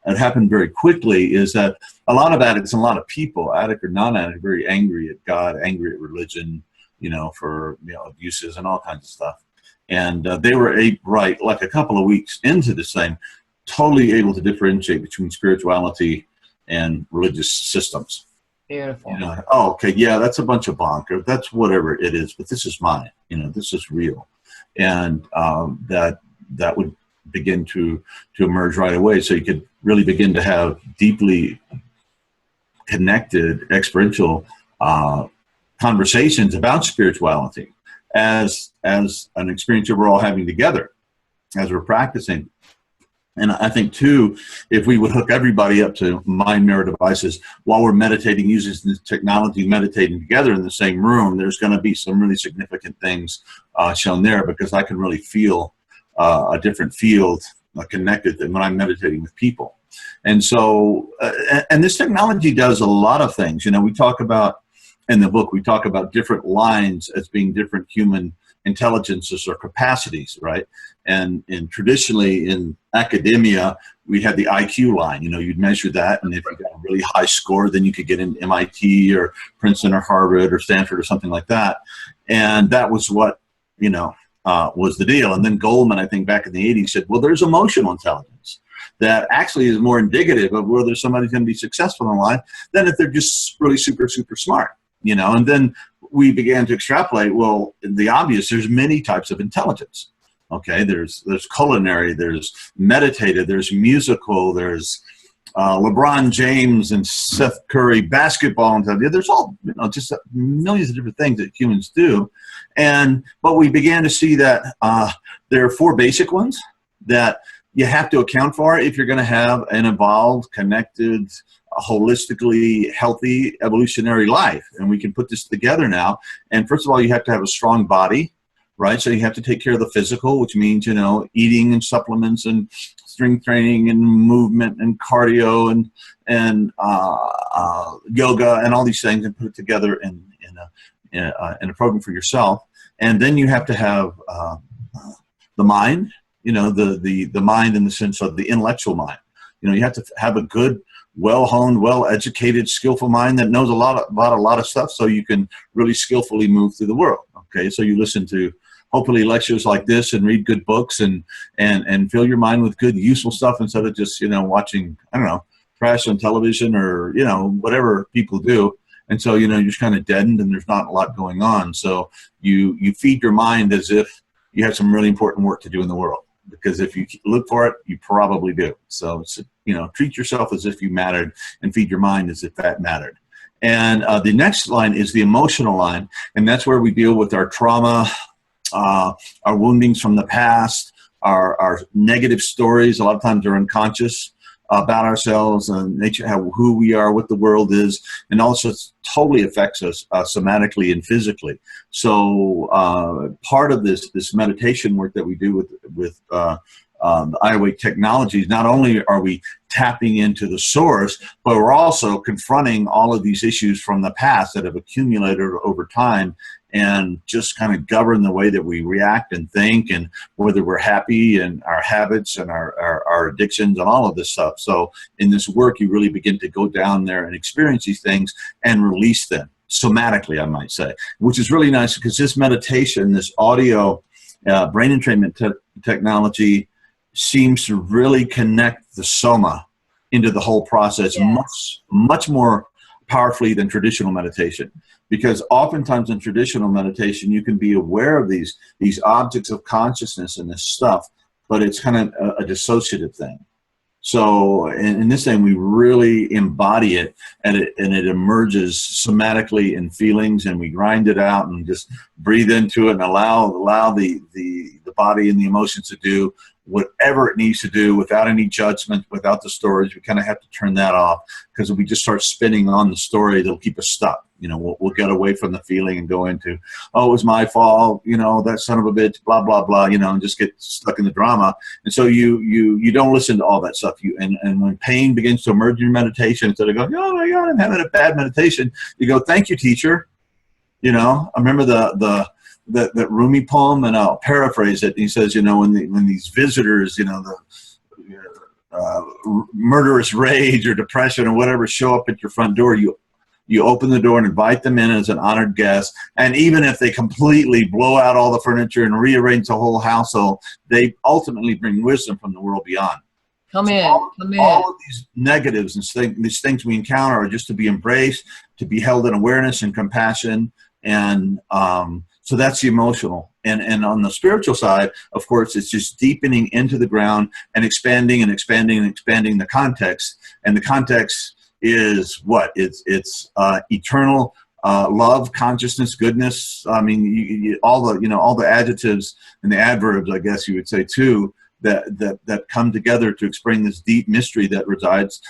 happened very quickly is that a lot of addicts and a lot of people, addict or non-addict, are very angry at God, angry at religion, you know, for, you know, abuses and all kinds of stuff. And they were like a couple of weeks into this thing, totally able to differentiate between spirituality and religious systems. Beautiful. You know, oh, okay, yeah, that's a bunch of bonk, or that's whatever it is, but this is mine. You know, this is real, and that would begin to emerge right away. So you could really begin to have deeply connected experiential conversations about spirituality as an experience that we're all having together as we're practicing. And I think, too, if we would hook everybody up to mind mirror devices while we're meditating, using this technology, meditating together in the same room, there's going to be some really significant things shown there, because I can really feel a different field connected than when I'm meditating with people. And so, and this technology does a lot of things. You know, we talk about, in the book, we talk about different lines as being different human intelligences or capacities, right? And traditionally in academia, we had the IQ line. You know, you'd measure that, and if you got a really high score, then you could get into MIT or Princeton or Harvard or Stanford or something like that. And that was what, you know, was the deal. And then Goldman, I think back in the 80s, said, well, there's emotional intelligence that actually is more indicative of whether somebody's going to be successful in life than if they're just really super, super smart, you know. And then we began to extrapolate, well, the obvious, there's many types of intelligence. Okay, there's culinary, there's meditative, there's musical, there's LeBron James and Seth Curry basketball intelligence. There's all, you know, just millions of different things that humans do. But we began to see that there are 4 basic ones that you have to account for if you're going to have an evolved, connected, holistically healthy, evolutionary life. And we can put this together now. And first of all, you have to have a strong body, right? So you have to take care of the physical, which means, you know, eating and supplements and strength training and movement and cardio and yoga and all these things, and put it together in a program for yourself. And then you have to have the mind, you know, the mind in the sense of the intellectual mind. You know, you have to have a good, well-honed, well-educated, skillful mind that knows about a lot of stuff, so you can really skillfully move through the world. Okay, so you listen to hopefully lectures like this and read good books and fill your mind with good, useful stuff instead of just, you know, watching, I don't know, trash on television or, you know, whatever people do. And so, you know, you're just kind of deadened and there's not a lot going on. So you feed your mind as if you have some really important work to do in the world. Because if you look for it, you probably do. So, it's, you know, treat yourself as if you mattered and feed your mind as if that mattered. And the next line is the emotional line. And that's where we deal with our trauma, our woundings from the past, our negative stories. A lot of times they're unconscious about ourselves and nature, who we are, what the world is, and also it totally affects us somatically and physically. So part of this meditation work that we do with the iAwake technologies, not only are we tapping into the source, but we're also confronting all of these issues from the past that have accumulated over time and just kind of govern the way that we react and think, and whether we're happy, and our habits and our addictions and all of this stuff. So in this work, you really begin to go down there and experience these things and release them somatically, I might say, which is really nice because this meditation, this audio brain entrainment technology seems to really connect the soma into the whole process. Yes. much more powerfully than traditional meditation. Because oftentimes in traditional meditation, you can be aware of these objects of consciousness and this stuff, but it's kind of a dissociative thing. So in this thing, we really embody it, and it emerges somatically in feelings, and we grind it out and just breathe into it and allow the body and the emotions to do whatever it needs to do without any judgment, without the stories. We kind of have to turn that off, because if we just start spinning on the story, it'll keep us stuck. You know, we'll get away from the feeling and go into, oh, it was my fault, you know, that son of a bitch, blah, blah, blah, you know, and just get stuck in the drama. And so you don't listen to all that stuff. And when pain begins to emerge in your meditation, instead of going, oh my God, I'm having a bad meditation, you go, thank you, teacher. You know, I remember that Rumi poem, and I'll paraphrase it. He says, you know, when these visitors, you know, the murderous rage or depression or whatever show up at your front door, you open the door and invite them in as an honored guest. And even if they completely blow out all the furniture and rearrange the whole household, they ultimately bring wisdom from the world beyond. Come in. All of these negatives and these things we encounter are just to be embraced, to be held in awareness and compassion. And so that's the emotional. And on the spiritual side, of course, it's just deepening into the ground and expanding and expanding and expanding the context. And the context is what? It's eternal love, consciousness, goodness. I mean, all the adjectives and the adverbs, I guess you would say too, that come together to explain this deep mystery that resides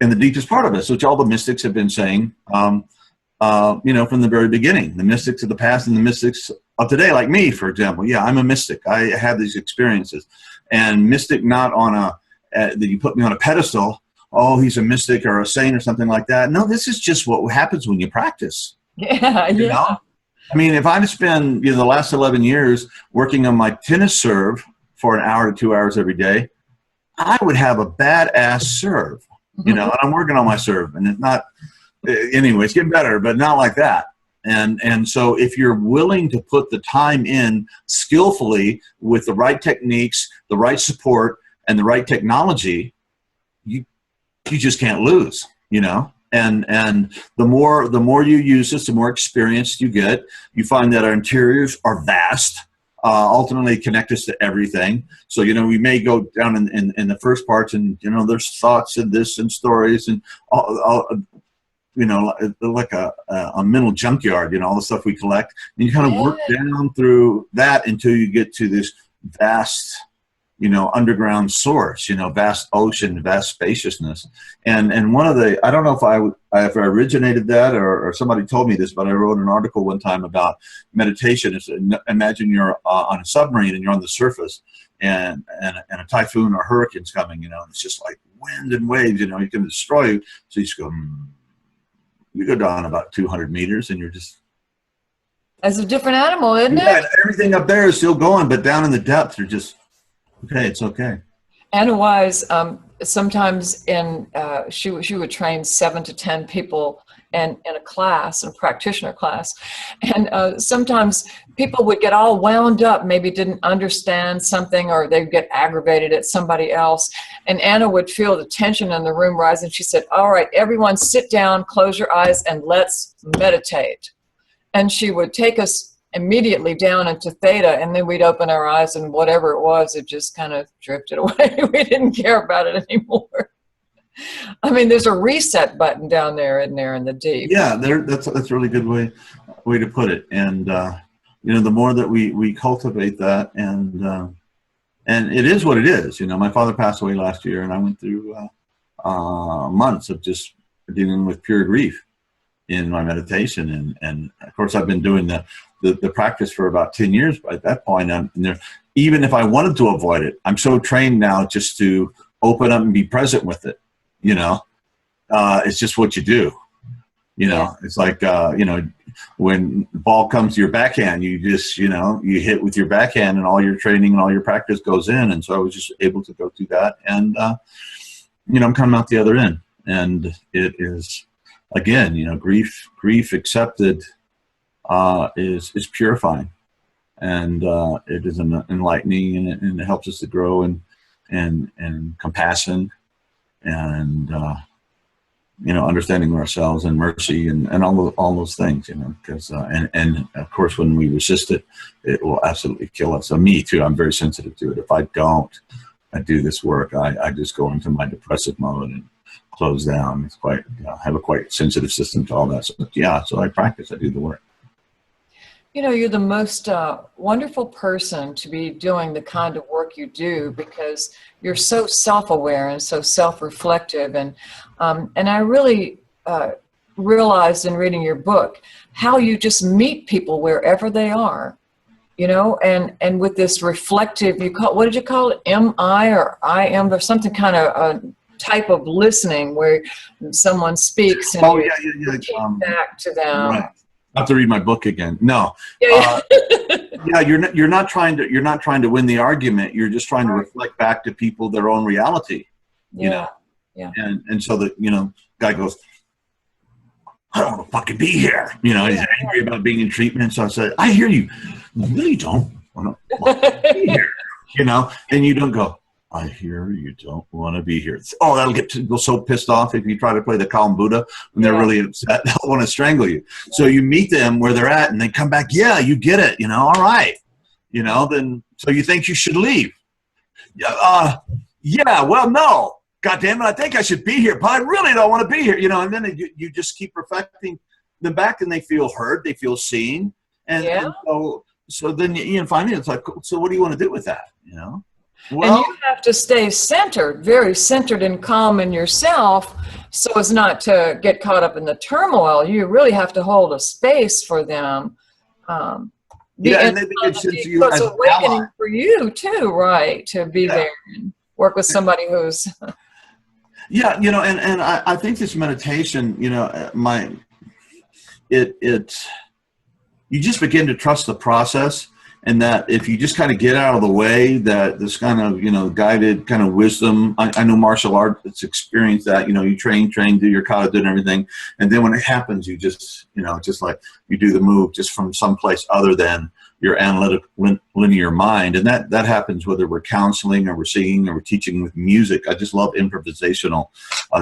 in the deepest part of us, which all the mystics have been saying, you know, from the very beginning. The mystics of the past and the mystics of today, like me, for example. Yeah, I'm a mystic. I have these experiences, and mystic not on that you put me on a pedestal. Oh, he's a mystic or a saint or something like that. No, this is just what happens when you practice. Yeah, you know? I mean, if I'd spend the last 11 years working on my tennis serve for an hour to 2 hours every day, I would have a badass serve. You know, and I'm working on my serve, and it's not, anyway, it's getting better, but not like that. And so if you're willing to put the time in skillfully with the right techniques, the right support, and the right technology, you just can't lose, you know. And the more you use this, the more experience you get. You find that our interiors are vast, ultimately connect us to everything. So, you know, we may go down in the first parts, and, you know, there's thoughts and this and stories and all, you know, like a mental junkyard, you know, all the stuff we collect. And you kind of work down through that until you get to this vast, you know, underground source, you know, vast ocean, vast spaciousness. And one of the, I don't know if I originated that or somebody told me this, but I wrote an article one time about meditation. It's, imagine you're on a submarine and you're on the surface, and a typhoon or hurricane's coming, you know, and it's just like wind and waves, you know, you can destroy you. So you just go, you go down about 200 meters and you're just. As a different animal, isn't it? Everything up there is still going, but down in the depths, you're just, okay, it's okay. Anna Wise, sometimes she would train 7 to 10 people in a class, a practitioner class. And sometimes people would get all wound up, maybe didn't understand something, or they'd get aggravated at somebody else. And Anna would feel the tension in the room rise, and she said, all right, everyone sit down, close your eyes, and let's meditate. And she would take us immediately down into theta, and then we'd open our eyes, and whatever it was, it just kind of drifted away. We didn't care about it anymore. I mean, there's a reset button down there, isn't there, in the deep? Yeah, that's a really good way to put it. And you know, the more that we cultivate that, and And it is what it is. You know, my father passed away last year, and I went through months of just dealing with pure grief in my meditation. And of course, I've been doing the practice for about 10 years at that point. And there, even if I wanted to avoid it, I'm so trained now just to open up and be present with it. You know, it's just what you do. You know, it's like, you know, when the ball comes to your backhand, you just, you know, you hit with your backhand, and all your training and all your practice goes in. And so I was just able to go through that. And, you know, I'm coming out the other end. And it is, again, you know, grief accepted is purifying. And it is enlightening, and it helps us to grow and compassion and, you know, understanding ourselves and mercy and all those things, you know, because and of course, when we resist it, it will absolutely kill us. So me too, I'm very sensitive to it. If I do this work, I just go into my depressive mode and close down. It's quite, you know, I have a quite sensitive system to all that. So yeah, so I practice, I do the work. You know, you're the most wonderful person to be doing the kind of work you do, because you're so self-aware and so self-reflective. And I really realized in reading your book how you just meet people wherever they are, you know, and with this reflective, what did you call it? MI or IM? There's something kind of type of listening where someone speaks and you back to them. Right. I have to read my book again. No. Yeah. Yeah, you're not trying to win the argument. You're just trying to reflect back to people their own reality. You know. Yeah. And so the, you know, guy goes, I don't want to fucking be here. You know, he's angry about being in treatment. So I said, I hear you. You really don't want to be here. You know, and you don't go, I hear you don't want to be here. Oh, that'll get people so pissed off if you try to play the calm Buddha when they're really upset. They'll want to strangle you. So you meet them where they're at, and they come back. Yeah, you get it. You know, all right. You know, then so you think you should leave? Yeah. Well, no. God damn it, I think I should be here, but I really don't want to be here. You know, and then you just keep reflecting them back, and they feel heard. They feel seen, and so then you finally it's like, so what do you want to do with that? You know. Well, and you have to stay centered, very centered and calm in yourself, so as not to get caught up in the turmoil. You really have to hold a space for them. And it's awakening for you too, right? To be there and work with somebody who's. Yeah, you know, and I think this meditation, you know, you just begin to trust the process. And that if you just kind of get out of the way, that this kind of, you know, guided kind of wisdom, I know martial arts, it's experienced that, you know, you train, do your kata, do and everything. And then when it happens, you just, you know, just like you do the move just from someplace other than your analytic linear mind. And that happens whether we're counseling or we're singing or we're teaching with music. I just love improvisational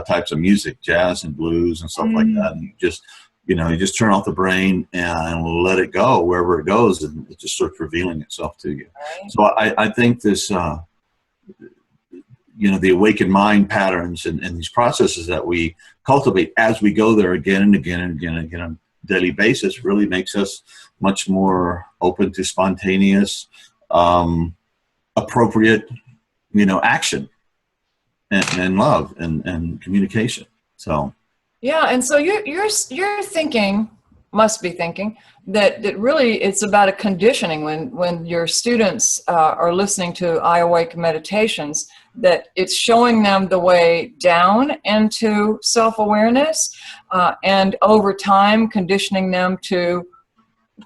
types of music, jazz and blues and stuff like that. And you just turn off the brain and let it go wherever it goes, and it just starts revealing itself to you. Right. So I think this, you know, the awakened mind patterns and these processes that we cultivate as we go there again and again and again and again on a daily basis really makes us much more open to spontaneous, appropriate, you know, action and love and communication. So. Yeah, and so you're thinking, must be thinking, that really it's about a conditioning when your students are listening to iAwake meditations, that it's showing them the way down into self-awareness, and over time conditioning them to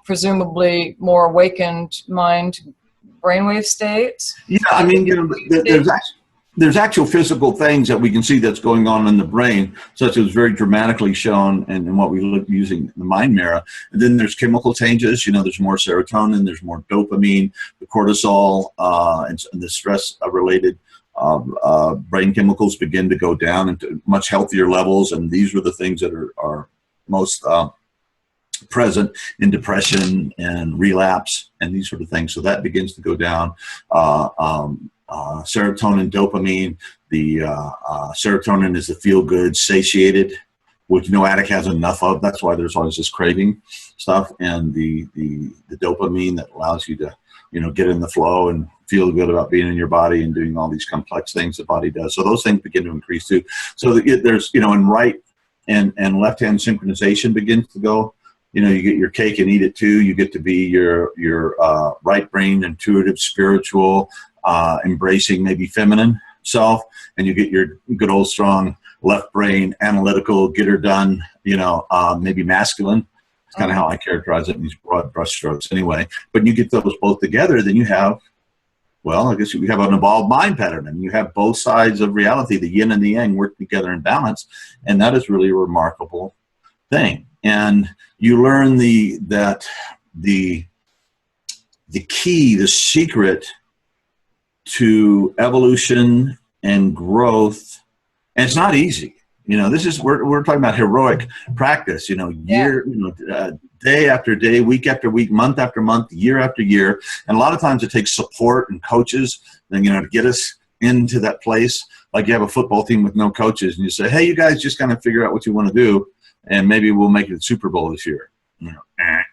presumably more awakened mind brainwave states. Yeah, I mean, you know, there's actual physical things that we can see that's going on in the brain, such as very dramatically shown in what we look using the mind mirror. And then there's chemical changes. You know, there's more serotonin, there's more dopamine, the cortisol, and the stress-related brain chemicals begin to go down into much healthier levels. And these are the things that are most present in depression and relapse and these sort of things. So that begins to go down. Serotonin, dopamine. The serotonin is the feel-good, satiated, which no addict has enough of. That's why there's always this craving stuff. And the dopamine that allows you to, you know, get in the flow and feel good about being in your body and doing all these complex things the body does. So those things begin to increase too. So there's, you know, in right and left hand synchronization begins to go. You know, you get your cake and eat it too. You get to be your right brain, intuitive, spiritual, embracing maybe feminine self, and you get your good old strong left brain, analytical, get her done, you know, maybe masculine. It's kind of how I characterize it in these broad brushstrokes anyway. But you get those both together, then you have, well, I guess you have an evolved mind pattern, and you have both sides of reality, the yin and the yang, work together in balance, and that is really a remarkable thing. And you learn the key, the secret to evolution and growth, and it's not easy. You know, this is, we're talking about heroic practice, you know, day after day, week after week, month after month, year after year. And a lot of times it takes support and coaches, then, you know, to get us into that place. Like you have a football team with no coaches and you say, hey, you guys just kind of figure out what you want to do, and maybe we'll make it to Super Bowl this year.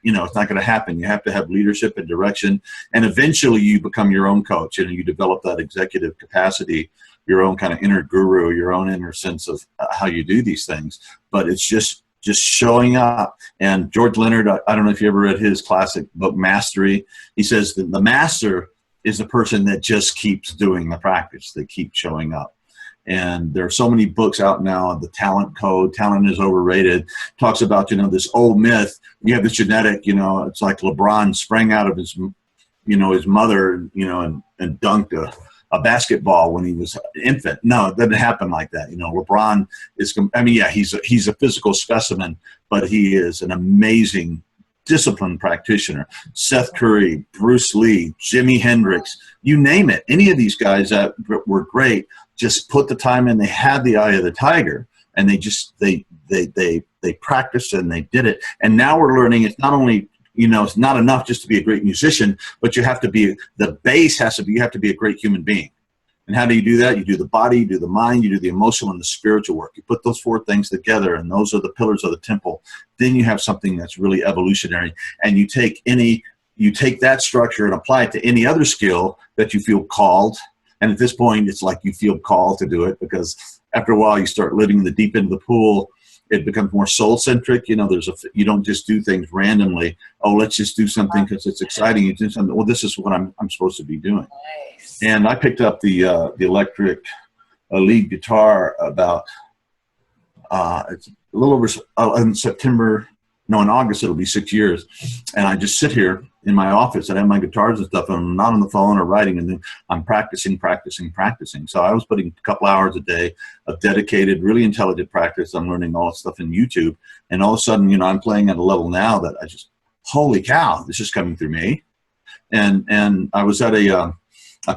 You know, it's not going to happen. You have to have leadership and direction, and eventually you become your own coach, and you develop that executive capacity, your own kind of inner guru, your own inner sense of how you do these things. But it's just showing up. And George Leonard, I don't know if you ever read his classic book, Mastery. He says that the master is the person that just keeps doing the practice. They keep showing up. And there are so many books out now, the talent code, talent is overrated, talks about, you know, this old myth. You have this genetic, you know, it's like LeBron sprang out of his, you know, his mother, you know, and dunked a basketball when he was an infant. No, it doesn't happen like that. You know, LeBron is, I mean, yeah, he's a physical specimen, but he is an amazing disciplined practitioner. Seth Curry, Bruce Lee, Jimi Hendrix, you name it. Any of these guys that were great, just put the time in. They had the eye of the tiger, and they just, they practiced and they did it. And now we're learning it's not only, you know, it's not enough just to be a great musician, but you have to be, the base has to be, you have to be a great human being. And how do you do that? You do the body, you do the mind, you do the emotional and the spiritual work. You put those four things together, and those are the pillars of the temple. Then you have something that's really evolutionary. And you take that structure and apply it to any other skill that you feel called. And at this point, it's like you feel called to do it, because after a while you start living in the deep end of the pool. It becomes more soul-centric. You know, you don't just do things randomly. Oh, let's just do something because it's exciting. You do something. Well, this is what I'm supposed to be doing. Nice. And I picked up the electric lead guitar about it's a little over in September. No, in August it'll be 6 years. And I just sit here in my office and I have my guitars and stuff, and I'm not on the phone or writing, and then I'm practicing. So I was putting a couple hours a day of dedicated, really intelligent practice. I'm learning all this stuff in YouTube, and all of a sudden, you know, I'm playing at a level now that I just, holy cow, this is coming through me. And I was at a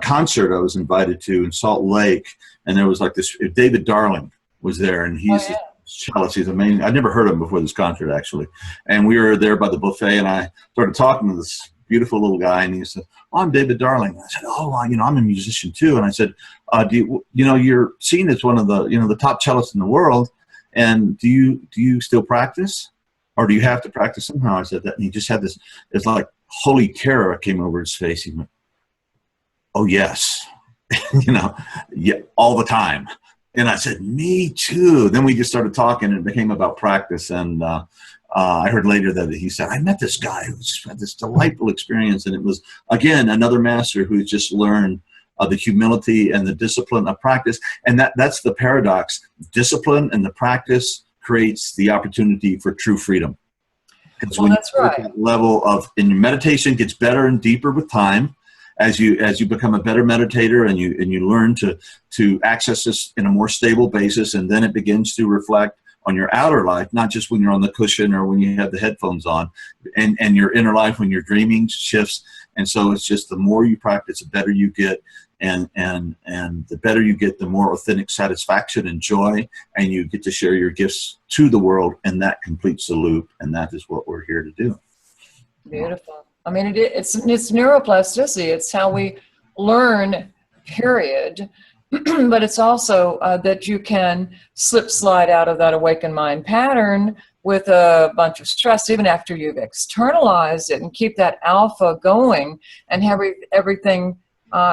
concert I was invited to in Salt Lake, and there was like this, David Darling was there, and he's cellist. He's amazing. I'd never heard of him before this concert, actually. And we were there by the buffet, and I started talking to this beautiful little guy, and he said, "Oh, I'm David Darling." I said, "Oh, you know, I'm a musician too." And I said, "You know, you're seen as one of the, you know, the top cellists in the world, and do you still practice, or do you have to practice somehow?" I said that, and he just had this like holy terror came over his face. He went, "Oh yes," you know, yeah, all the time. And I said, "Me too." Then we just started talking, and it became about practice. And I heard later that he said, "I met this guy who had this delightful experience." And it was, again, another master who just learned the humility and the discipline of practice. And that's the paradox. Discipline and the practice creates the opportunity for true freedom. Because when that's right. That level of, in your meditation gets better and deeper with time. As you become a better meditator, and you learn to access this in a more stable basis, and then it begins to reflect on your outer life, not just when you're on the cushion or when you have the headphones on, and your inner life when you're dreaming shifts. And so it's just the more you practice, the better you get, and the better you get, the more authentic satisfaction and joy, and you get to share your gifts to the world, and that completes the loop, and that is what we're here to do. Beautiful. I mean, it's neuroplasticity. It's how we learn, period. But it's also that you can slide out of that awakened mind pattern with a bunch of stress, even after you've externalized it, and keep that alpha going and have everything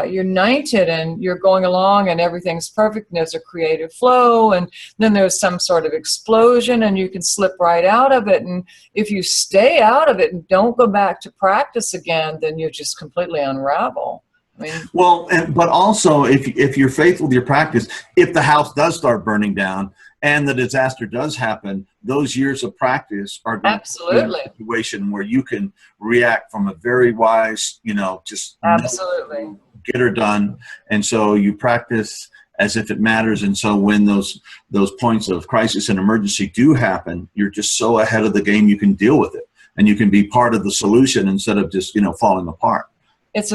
united, and you're going along and everything's perfect and there's a creative flow, and then there's some sort of explosion and you can slip right out of it. And if you stay out of it and don't go back to practice again, then you just completely unravel. I mean, well, but also if you're faithful to your practice, if the house does start burning down and the disaster does happen, those years of practice are going absolutely to be a situation where you can react from a very wise, just absolutely get her done. And so you practice as if it matters. And so when those points of crisis and emergency do happen, you're just so ahead of the game, you can deal with it and you can be part of the solution instead of just, falling apart. It's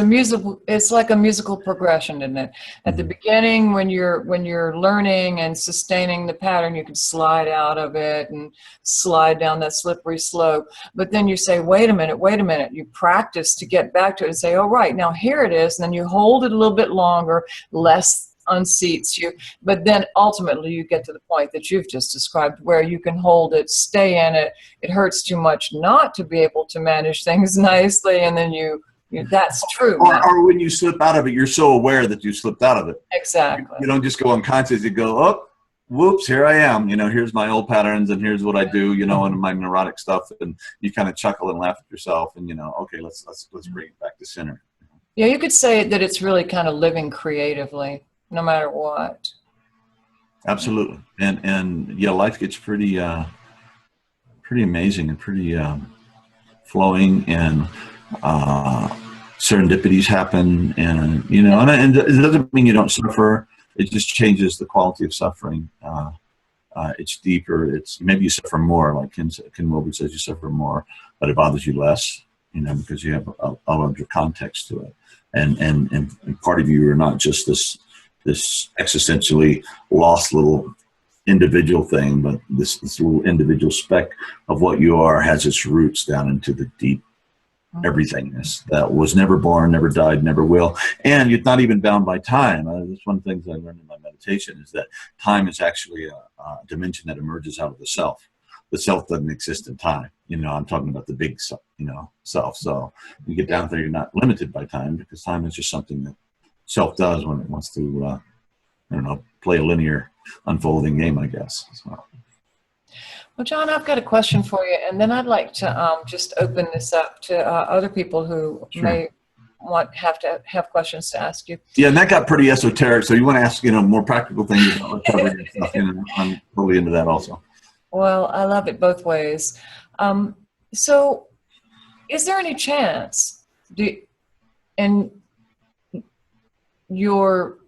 like a musical progression, isn't it? At the beginning, when you're learning and sustaining the pattern, you can slide out of it and slide down that slippery slope. But then you say, wait a minute. You practice to get back to it and say, oh, right, now here it is. And then you hold it a little bit longer, less unseats you. But then ultimately you get to the point that you've just described where you can hold it, stay in it. It hurts too much not to be able to manage things nicely. And then that's true. Or when you slip out of it, you're so aware that you slipped out of it. Exactly. You don't just go unconscious. You go, oh, whoops, here I am. Here's my old patterns and here's what I do, and my neurotic stuff. And you kind of chuckle and laugh at yourself and, okay, let's bring it back to center. Yeah, you could say that it's really kind of living creatively, no matter what. Absolutely. And yeah, life gets pretty amazing and pretty flowing, and serendipities happen, and and it doesn't mean you don't suffer. It just changes the quality of suffering. It's deeper. It's maybe you suffer more, like Ken Wilber says, you suffer more, but it bothers you less, because you have a larger context to it, and part of you are not just this existentially lost little individual thing, but this little individual speck of what you are has its roots down into the deep everythingness that was never born, never died, never will. And you're not even bound by time. That's one of the things I learned in my meditation, is that time is actually a dimension that emerges out of the self. The self doesn't exist in time. I'm talking about the big self, self. So you get down there, you're not limited by time, because time is just something that self does when it wants to, play a linear unfolding game, I guess. So. Well, John, I've got a question for you, and then I'd like to just open this up to other people who may have questions to ask you. Yeah, and that got pretty esoteric, so you want to ask, more practical things about recovery and stuff, I'm totally into that also. Well, I love it both ways. So is there any chance, in your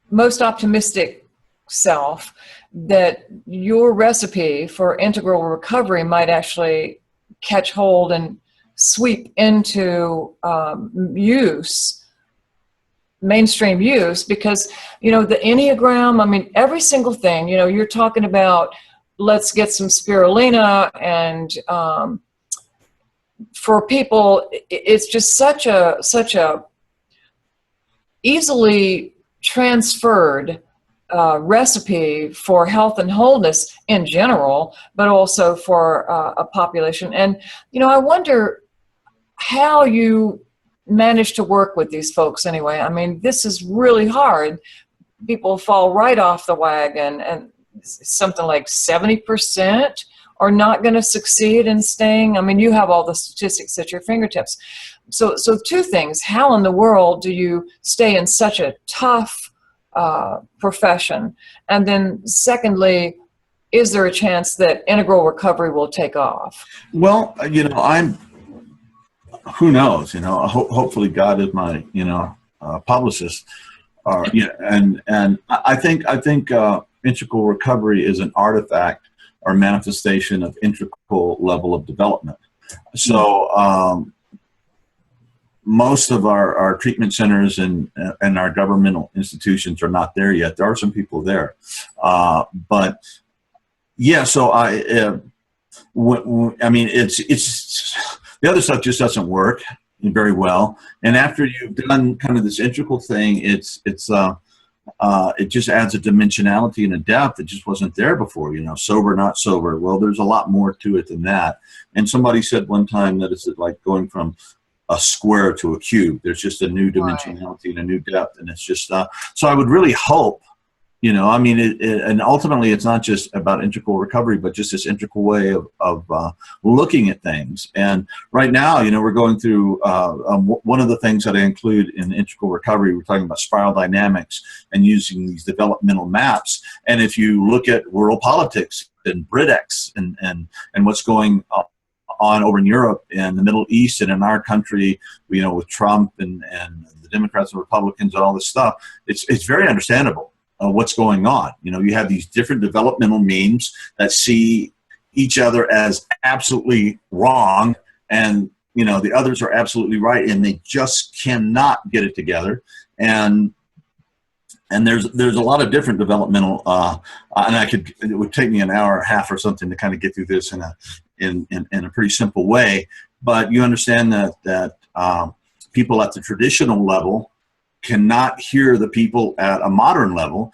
most optimistic self, that your recipe for integral recovery might actually catch hold and sweep into mainstream use? Because the Enneagram, every single thing, you're talking about, let's get some spirulina, and for people it's just such a easily transferred recipe for health and wholeness in general, but also for a population. And, I wonder how you manage to work with these folks anyway. This is really hard. People fall right off the wagon, and something like 70% are not going to succeed in staying. You have all the statistics at your fingertips. So two things. How in the world do you stay in such a tough profession? And then secondly, is there a chance that integral recovery will take off? Well, who knows? Hopefully God is my publicist. And I think integral recovery is an artifact or manifestation of integral level of development. So most of our treatment centers and our governmental institutions are not there yet. There are some people there, but yeah. So it's the other stuff just doesn't work very well. And after you've done kind of this integral thing, it just adds a dimensionality and a depth that just wasn't there before. Sober, not sober. Well, there's a lot more to it than that. And somebody said one time that it's like going from a square to a cube. There's just a new dimensionality and a new depth, and it's just so I would really hope, you know, I mean, and ultimately it's not just about integral recovery, but just this integral way of looking at things. And right now, you know, we're going through one of the things that I include in integral recovery, we're talking about spiral dynamics and using these developmental maps. And if you look at world politics and BRITX and what's going on over in Europe and the Middle East and in our country, you know, with Trump and the Democrats and Republicans and all this stuff, it's very understandable. What's going on. You know, you have these different developmental memes that see each other as absolutely wrong, and, you know, the others are absolutely right, and they just cannot get it together. And there's a lot of different developmental, and it would take me an hour and a half or something to kind of get through this in a pretty simple way. But you understand that people at the traditional level cannot hear the people at a modern level,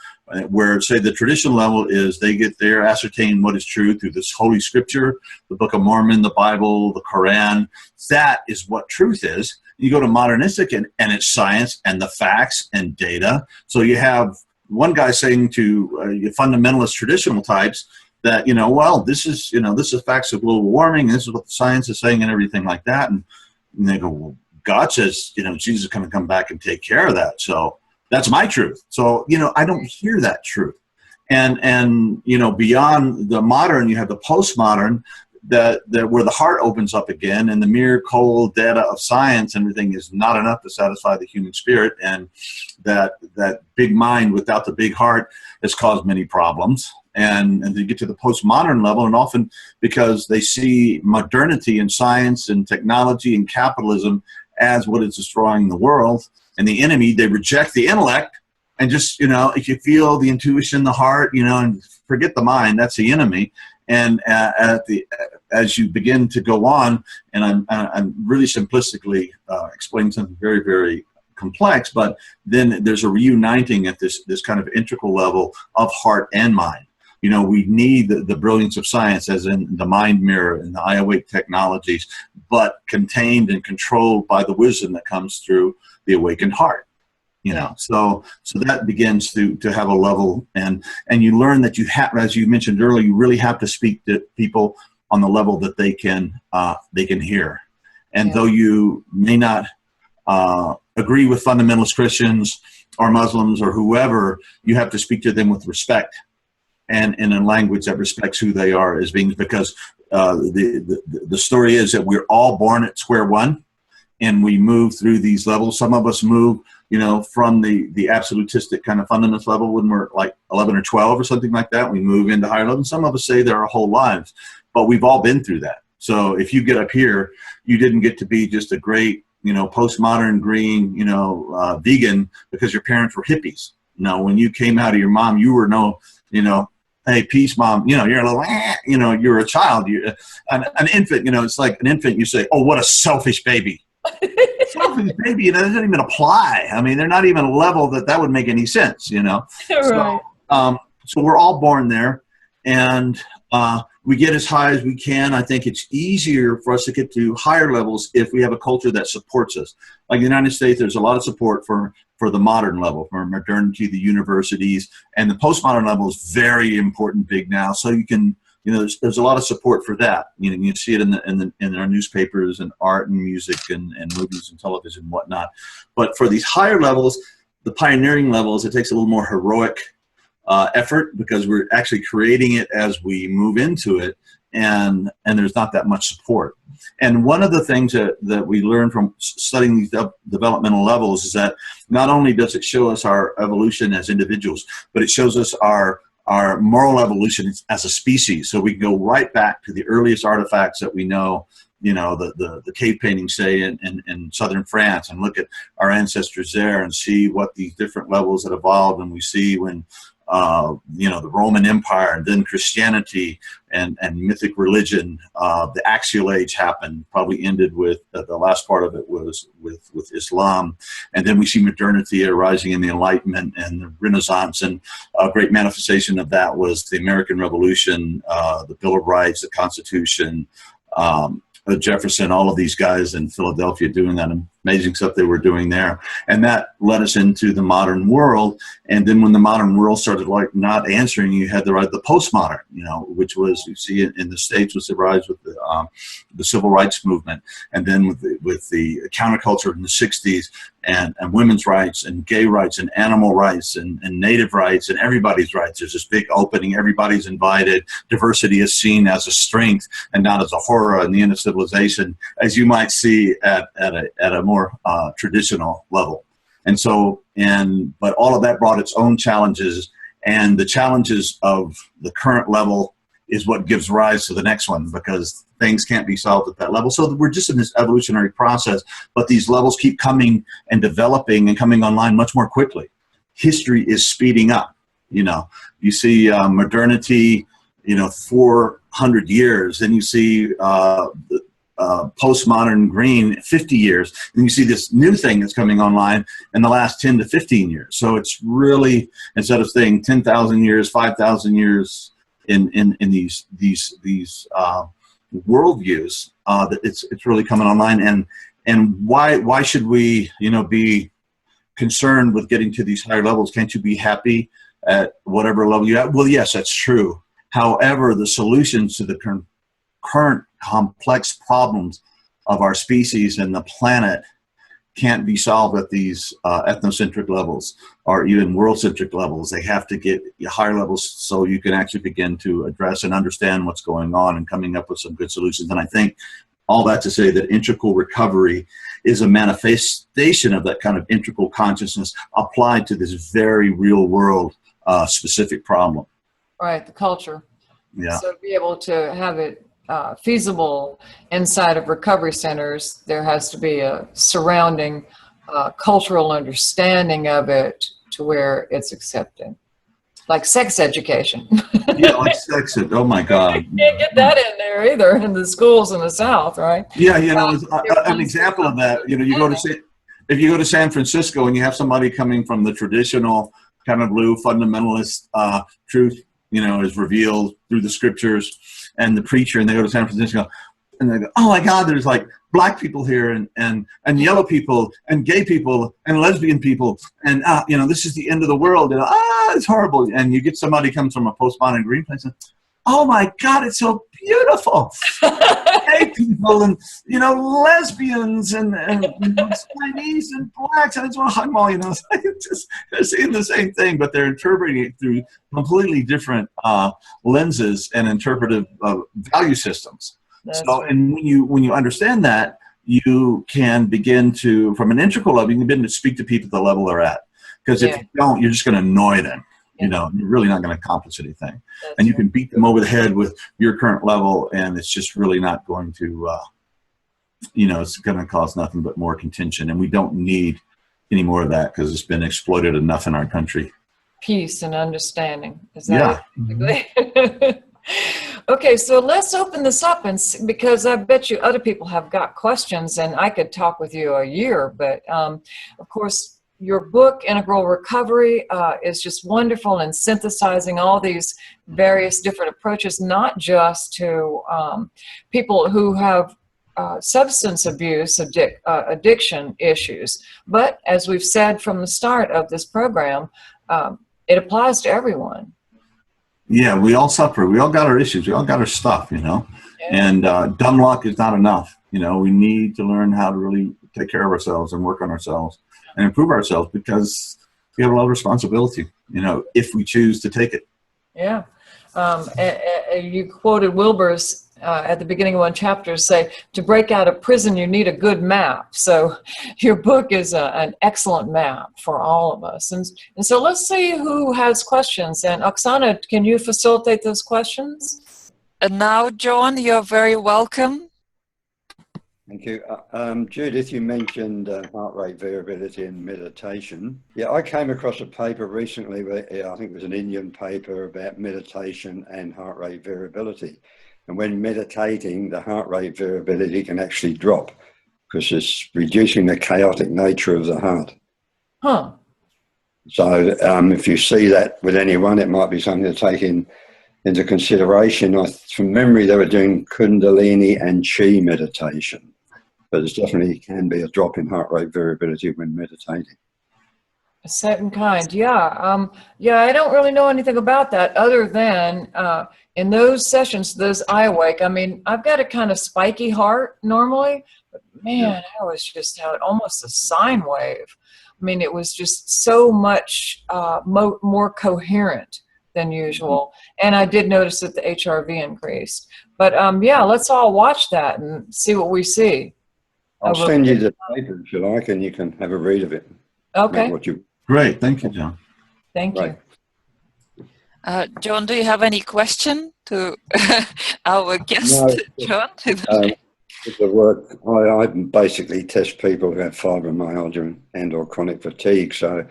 where, say, the traditional level is they get there, ascertain what is true through this Holy Scripture, the Book of Mormon, the Bible, the Quran. That is what truth is. You go to modernistic and it's science and the facts and data. So you have one guy saying to fundamentalist traditional types that, you know, well, this is facts of global warming, and this is what the science is saying and everything like that. And they go, well, God says, you know, Jesus is going to come back and take care of that. So that's my truth. So, you know, I don't hear that truth. And you know, beyond the modern, you have the postmodern, that where the heart opens up again, and the mere cold data of science and everything is not enough to satisfy the human spirit. And that big mind without the big heart has caused many problems. And they get to the postmodern level, and often because they see modernity and science and technology and capitalism as what is destroying the world and the enemy, they reject the intellect and just, you know, if you feel the intuition, the heart, you know, and forget the mind, that's the enemy. And as you begin to go on, and I'm really simplistically explaining something very, very complex, but then there's a reuniting at this kind of integral level of heart and mind. You know, we need the brilliance of science, as in the mind mirror and the iAwake technologies, but contained and controlled by the wisdom that comes through the awakened heart. You know, so that begins to have a level, and you learn that you have, as you mentioned earlier, you really have to speak to people on the level that they can hear. And though you may not agree with fundamentalist Christians or Muslims or whoever, you have to speak to them with respect. And in a language that respects who they are as beings, because the story is that we're all born at square one, and we move through these levels. Some of us move, you know, from the absolutistic kind of fundamentalist level when we're like 11 or 12 or something like that. We move into higher levels. Some of us say there our whole lives, but we've all been through that. So if you get up here, you didn't get to be just a great, you know, postmodern green, you know, vegan because your parents were hippies. No, when you came out of your mom, you were no, you know, hey, peace, mom. You know, you're a little, you know, you're a child. You're an infant. You know, it's like an infant. You say, oh, what a selfish baby. Selfish baby. You know, it doesn't even apply. I mean, they're not even a level that would make any sense. You know. Right. So we're all born there, and we get as high as we can. I think it's easier for us to get to higher levels if we have a culture that supports us. Like the United States, there's a lot of support for the modern level, for modernity, the universities, and the postmodern level is very important, big now. So you can, you know, there's a lot of support for that. You know, you see it in our newspapers and art and music and movies and television and whatnot. But for these higher levels, the pioneering levels, it takes a little more heroic effort, because we're actually creating it as we move into it, and there's not that much support. And one of the things that we learn from studying these developmental levels is that not only does it show us our evolution as individuals, but it shows us our moral evolution as a species. So we can go right back to the earliest artifacts that we know, you know, the cave paintings, say, in southern France, and look at our ancestors there and see what these different levels that evolved. And we see when you know, the Roman Empire, and then Christianity and mythic religion, the axial age happened, probably ended with the last part of it was with Islam. And then we see modernity arising in the Enlightenment and the Renaissance, and a great manifestation of that was the American Revolution, the Bill of Rights, the Constitution, Jefferson, all of these guys in Philadelphia doing that amazing stuff they were doing there. And that led us into the modern world. And then when the modern world started like not answering, you had the postmodern, you know, which was, you see in the States, was the rise with the civil rights movement. And then with the counterculture in the 60s, and women's rights and gay rights and animal rights and native rights and everybody's rights. There's this big opening. Everybody's invited. Diversity is seen as a strength and not as a horror and the end of civilization, as you might see at a more traditional level. And so, but all of that brought its own challenges, and the challenges of the current level is what gives rise to the next one, because things can't be solved at that level. So we're just in this evolutionary process, but these levels keep coming and developing and coming online much more quickly. History is speeding up. You know, you see modernity, you know, 400 years, then you see postmodern green 50 years, and you see this new thing that's coming online in the last 10 to 15 years. So it's really, instead of saying 10,000 years, 5,000 years, in these worldviews, that it's really coming online. And why should we, you know, be concerned with getting to these higher levels? Can't you be happy at whatever level you're at? Well, yes, that's true. However, the solutions to the current complex problems of our species and the planet can't be solved at these ethnocentric levels or even world-centric levels. They have to get higher levels so you can actually begin to address and understand what's going on and coming up with some good solutions. And I think all that to say that integral recovery is a manifestation of that kind of integral consciousness applied to this very real world specific problem. Right, the culture. Yeah. So to be able to have it feasible inside of recovery centers, there has to be a surrounding cultural understanding of it to where it's accepted. Like sex education. Yeah, like sex ed. Oh my God. You can't get that in there either in the schools in the South, right? Yeah, you know, an example of that, you know, if you go to San Francisco and you have somebody coming from the traditional kind of blue fundamentalist truth, you know, is revealed through the scriptures, and the preacher, and they go to San Francisco and they go, oh my God, there's like black people here and yellow people and gay people and lesbian people, and you know, this is the end of the world, and it's horrible. And you get somebody comes from a postmodern green place and, oh my God, it's so beautiful. Gay people and, you know, lesbians and you know, Chinese and blacks, and I just want to hug them all, you know. It's just, they're seeing the same thing, but they're interpreting it through completely different lenses and interpretive value systems. Right. And when you understand that, you can begin to, from an integral level, you can begin to speak to people at the level they're at. Because if you don't, you're just going to annoy them. You know, you're really not going to accomplish anything. And you can beat them over the head with your current level, and it's just really not going to, you know, it's going to cause nothing but more contention. And we don't need any more of that because it's been exploited enough in our country. Peace and understanding. Is that it? Okay, so let's open this up, and because I bet you other people have got questions, and I could talk with you a year, but of course, your book, Integral Recovery, is just wonderful in synthesizing all these various different approaches, not just to people who have substance abuse addiction issues, but as we've said from the start of this program, it applies to everyone. Yeah, we all suffer. We all got our issues. We all got our stuff, you know, and dumb luck is not enough. You know, we need to learn how to really take care of ourselves and work on ourselves and improve ourselves, because we have a lot of responsibility, you know, if we choose to take it. Yeah. You quoted Wilbur's at the beginning of one chapter say, to break out of prison, you need a good map. So your book is an excellent map for all of us. And so let's see who has questions. And Oksana, can you facilitate those questions? And now, John, you're very welcome. Thank you. Judith, you mentioned heart rate variability in meditation. Yeah, I came across a paper recently, where, I think it was an Indian paper about meditation and heart rate variability. And when meditating, the heart rate variability can actually drop because it's reducing the chaotic nature of the heart. Huh. So if you see that with anyone, it might be something to take in into consideration. From memory, they were doing Kundalini and Chi meditation, but there's definitely can be a drop in heart rate variability when meditating. A certain kind, yeah. Yeah, I don't really know anything about that other than in those sessions, those iAwake, I mean, I've got a kind of spiky heart normally, but man, I was just almost a sine wave. I mean, it was just so much more coherent than usual. And I did notice that the HRV increased. But yeah, let's all watch that and see what we see. I'll send you the paper if you like, and you can have a read of it. Okay. Great. Thank you, John. Thank you. John, do you have any question to our guest, No, John? With the work, I basically test people who have fibromyalgia and or chronic fatigue. So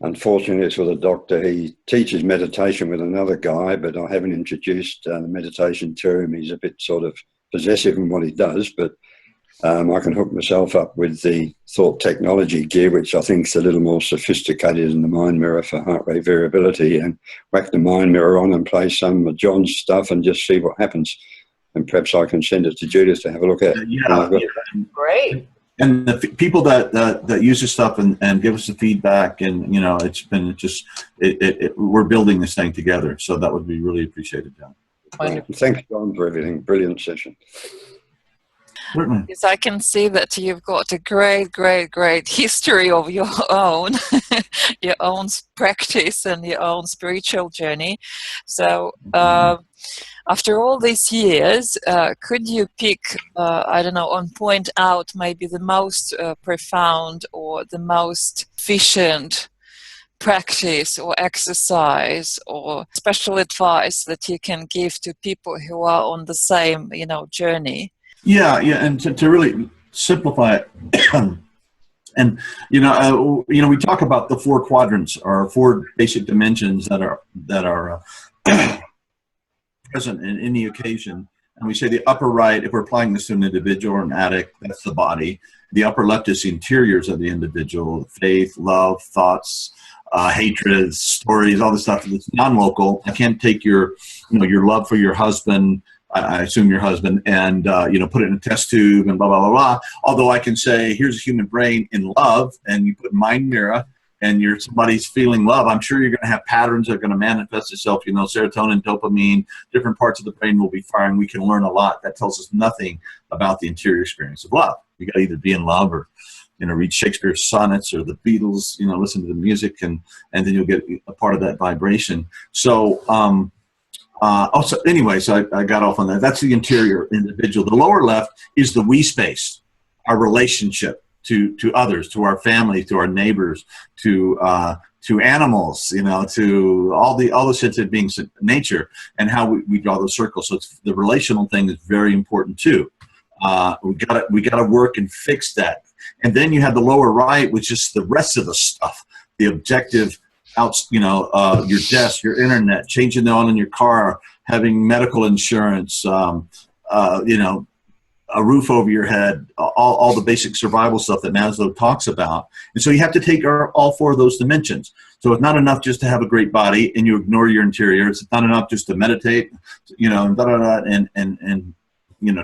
unfortunately, it's with a doctor. He teaches meditation with another guy, but I haven't introduced the meditation to him. He's a bit sort of possessive in what he does, but I can hook myself up with the thought technology gear, which I think is a little more sophisticated than the mind mirror for heart rate variability, and whack the mind mirror on and play some of John's stuff and just see what happens. And perhaps I can send it to Judith to have a look at. Great. And the people that use this stuff and give us the feedback, and you know, it's been just we're building this thing together. So that would be really appreciated, John. Thanks, John, for everything. Brilliant session. Certainly. Yes, I can see that you've got a great history of your own, your own practice and your own spiritual journey. So after all these years, could you pick, I don't know, and point out maybe the most profound or the most efficient practice or exercise or special advice that you can give to people who are on the same, you know, journey? Yeah, and to really simplify it, and you know, we talk about the 4 quadrants or 4 basic dimensions that are present in any occasion, and we say the upper right, if we're applying this to an individual or an addict, that's the body. The upper left is the interiors of the individual: faith, love, thoughts, hatred, stories, all the stuff that's non-local. I can't take your love for your husband, I assume your husband, and put it in a test tube and blah blah blah blah. Although I can say, here's a human brain in love, and you put mind mirror, and somebody's feeling love. I'm sure you're going to have patterns that are going to manifest itself. You know, serotonin, dopamine, different parts of the brain will be firing. We can learn a lot. That tells us nothing about the interior experience of love. You got to either be in love or read Shakespeare's sonnets or the Beatles. Listen to the music, and then you'll get a part of that vibration. So. So I got off on that. That's the interior individual. The lower left is the we space, our relationship to others, to our family, to our neighbors, to animals, to all the sensitive beings of nature, and how we draw those circles. So the relational thing is very important too. We gotta work and fix that. And then you have the lower right, which is the rest of the stuff, the objective. Your desk, your internet, changing the oil in your car, having medical insurance, a roof over your head, all the basic survival stuff that Maslow talks about. And so you have to take all 4 of those dimensions. So it's not enough just to have a great body and you ignore your interior. It's not enough just to meditate, and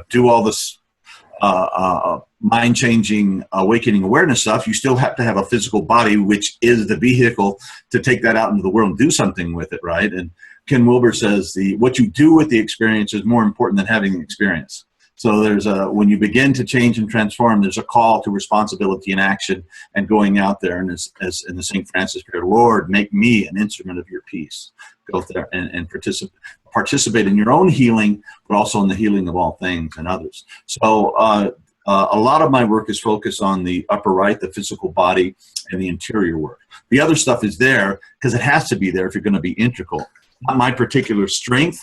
do all this mind-changing, awakening awareness stuff. You still have to have a physical body, which is the vehicle to take that out into the world and do something with it, right? And Ken Wilber says what you do with the experience is more important than having the experience. So there's when you begin to change and transform, there's a call to responsibility and action and going out there. And as in the St. Francis prayer, Lord, make me an instrument of your peace. Go there and participate in your own healing, but also in the healing of all things and others. So a lot of my work is focused on the upper right, the physical body, and the interior work. The other stuff is there because it has to be there if you're going to be integral. Not my particular strength,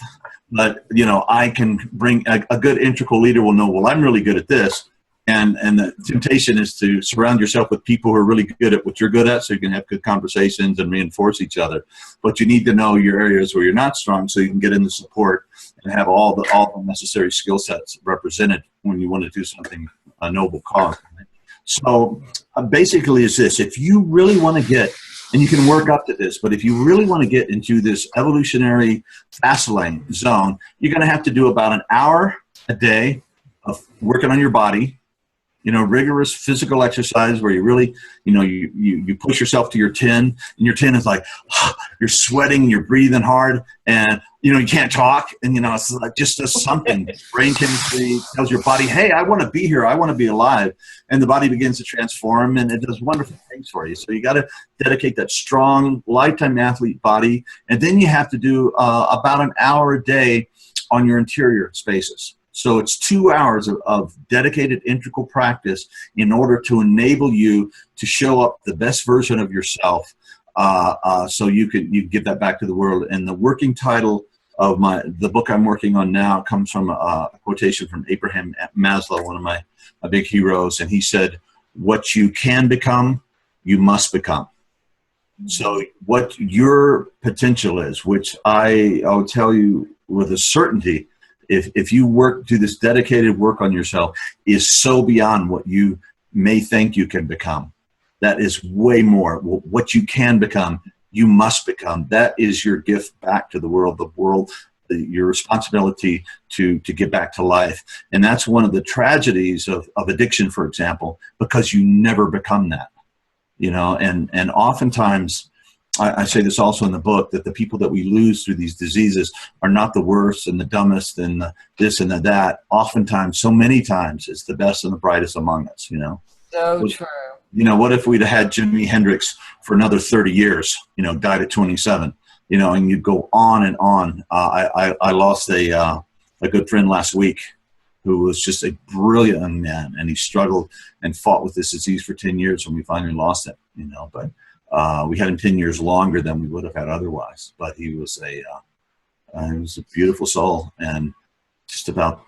but I can bring a good integral leader will know, well, I'm really good at this. And the temptation is to surround yourself with people who are really good at what you're good at so you can have good conversations and reinforce each other. But you need to know your areas where you're not strong so you can get in the support and have all the necessary skill sets represented when you want to do something, a noble cause. So basically it's this: if you really want to get And you can work up to this, but if you really want to get into this evolutionary fast lane zone, you're going to have to do about an hour a day of working on your body, rigorous physical exercise where you really, you push yourself to your 10, and your 10 is like, you're sweating, you're breathing hard, and, you can't talk, and, it's like just something. Brain chemistry tells your body, hey, I want to be here, I want to be alive, and the body begins to transform, and it does wonderful things for you. So you got to dedicate that strong, lifetime athlete body, and then you have to do about an hour a day on your interior spaces. So it's 2 hours of dedicated integral practice in order to enable you to show up the best version of yourself, so you give that back to the world. And the working title of the book I'm working on now comes from a quotation from Abraham Maslow, one of my big heroes, and he said, "What you can become, you must become." So what your potential is, which I'll tell you with a certainty, if you do this dedicated work on yourself, is so beyond what you may think you can become. That is way more. What you can become, you must become. That is your gift back to the world, your responsibility to get back to life. And that's one of the tragedies of addiction, for example, because you never become that. And oftentimes, I say this also in the book, that the people that we lose through these diseases are not the worst and the dumbest and the this and the that. Oftentimes, so many times, it's the best and the brightest among us, So true. What if we'd had Jimi Hendrix for another 30 years, died at 27, and you'd go on and on. I lost a good friend last week who was just a brilliant young man, and he struggled and fought with this disease for 10 years when we finally lost him, but we had him 10 years longer than we would have had otherwise. But he was a beautiful soul, and just about,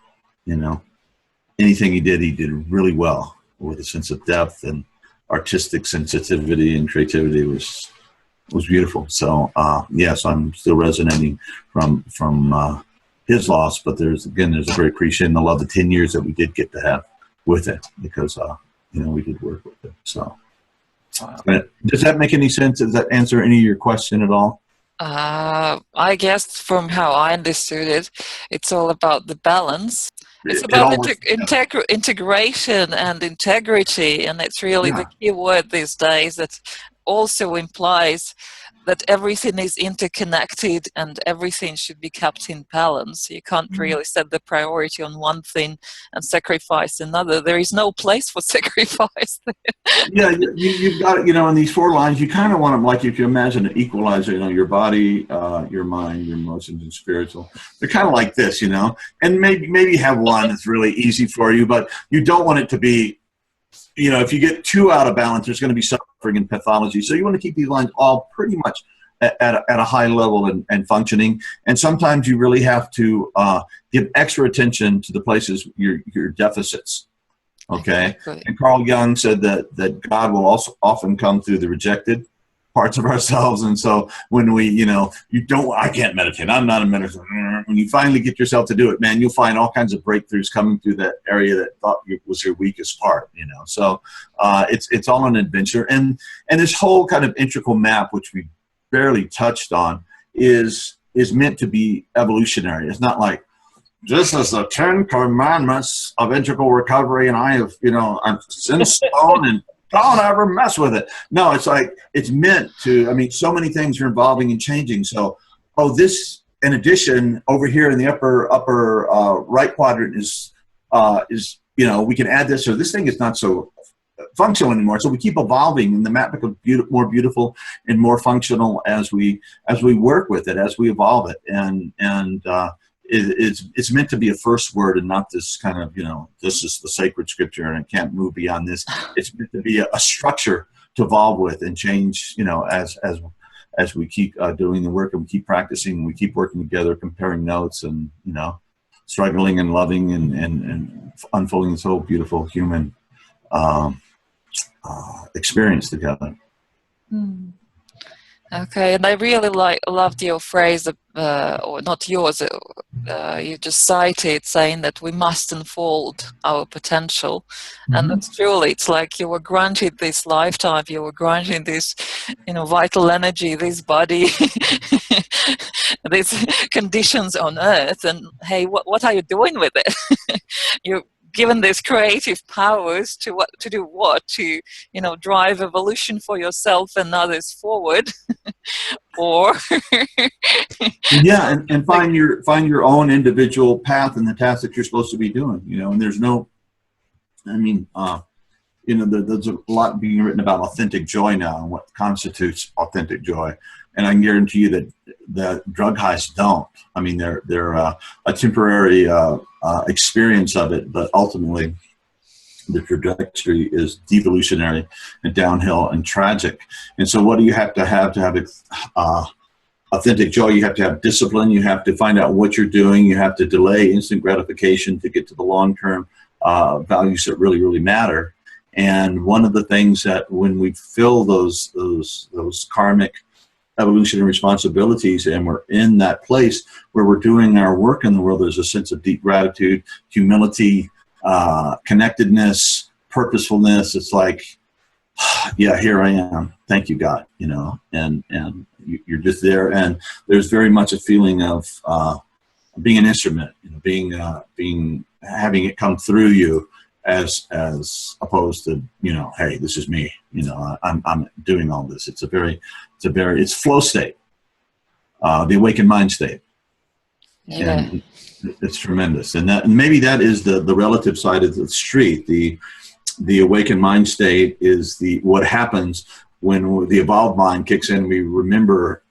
anything he did really well, with a sense of depth and artistic sensitivity and creativity. Was beautiful. So yes, I'm still resonating from his loss, but there's a great appreciation and I love the 10 years that we did get to have with it, because we did work with it. So does that make any sense? Does that answer any of your question at all? I guess from how I understood it, it's all about the balance. It's about integration and integrity, and it's really the key word these days. That also implies that everything is interconnected and everything should be kept in balance. You can't really set the priority on one thing and sacrifice another. There is no place for sacrifice there. Yeah, you've got it, in these 4 lines, you kind of want them, like if you imagine an equalizer, your body, your mind, your emotions, and spiritual. They're kind of like this, and maybe have one that's really easy for you, but you don't want it to be, if you get too out of balance, there's going to be suffering and pathology. So you want to keep these lines all pretty much at a high level and functioning. And sometimes you really have to give extra attention to the places your deficits. Okay. Exactly. And Carl Jung said that God will also often come through the rejected parts of ourselves. And so when I can't meditate, I'm not a meditator. When you finally get yourself to do it, man, you'll find all kinds of breakthroughs coming through that area that thought was your weakest part, So it's all an adventure. And this whole kind of integral map, which we barely touched on, is meant to be evolutionary. It's not like, this is the 10 commandments of integral recovery, and I'm in stone and don't ever mess with it. No, it's like, it's meant to, so many things are evolving and changing. So, this, in addition, over here in the upper right quadrant is, we can add this, or this thing is not so functional anymore. So we keep evolving, and the map becomes more beautiful and more functional as we work with it, as we evolve it. And it's meant to be a first word and not this kind of, this is the sacred scripture and it can't move beyond this. It's meant to be a structure to evolve with and change, as we keep doing the work and we keep practicing and we keep working together, comparing notes and, struggling and loving and unfolding this whole beautiful human experience together. Okay, and I really loved your phrase or not yours, you just cited, saying that we must unfold our potential. And that's truly, it's like you were granted this lifetime, you were granted this, vital energy, this body, these conditions on earth, and hey, what are you doing with it? You're given these creative powers to drive evolution for yourself and others forward. Or yeah, and find your own individual path and the task that you're supposed to be doing, and there's no, there's a lot being written about authentic joy now and what constitutes authentic joy. And I can guarantee you that the drug highs don't. I mean, they're a temporary experience of it, but ultimately the trajectory is devolutionary and downhill and tragic. And so what do you have to have authentic joy? You have to have discipline. You have to find out what you're doing. You have to delay instant gratification to get to the long-term values that really, really matter. And one of the things that when we fill those karmic evolutionary responsibilities and we're in that place where we're doing our work in the world, there's a sense of deep gratitude, humility, connectedness, purposefulness. It's like, yeah, here I am. Thank you, God. And you're just there. And there's very much a feeling of being an instrument, having it come through you, as opposed to, hey, this is me. I'm doing all this. It's flow state, the awakened mind state. Yeah. And it's tremendous. And maybe that is the relative side of the street. The awakened mind state is what happens when the evolved mind kicks in. We remember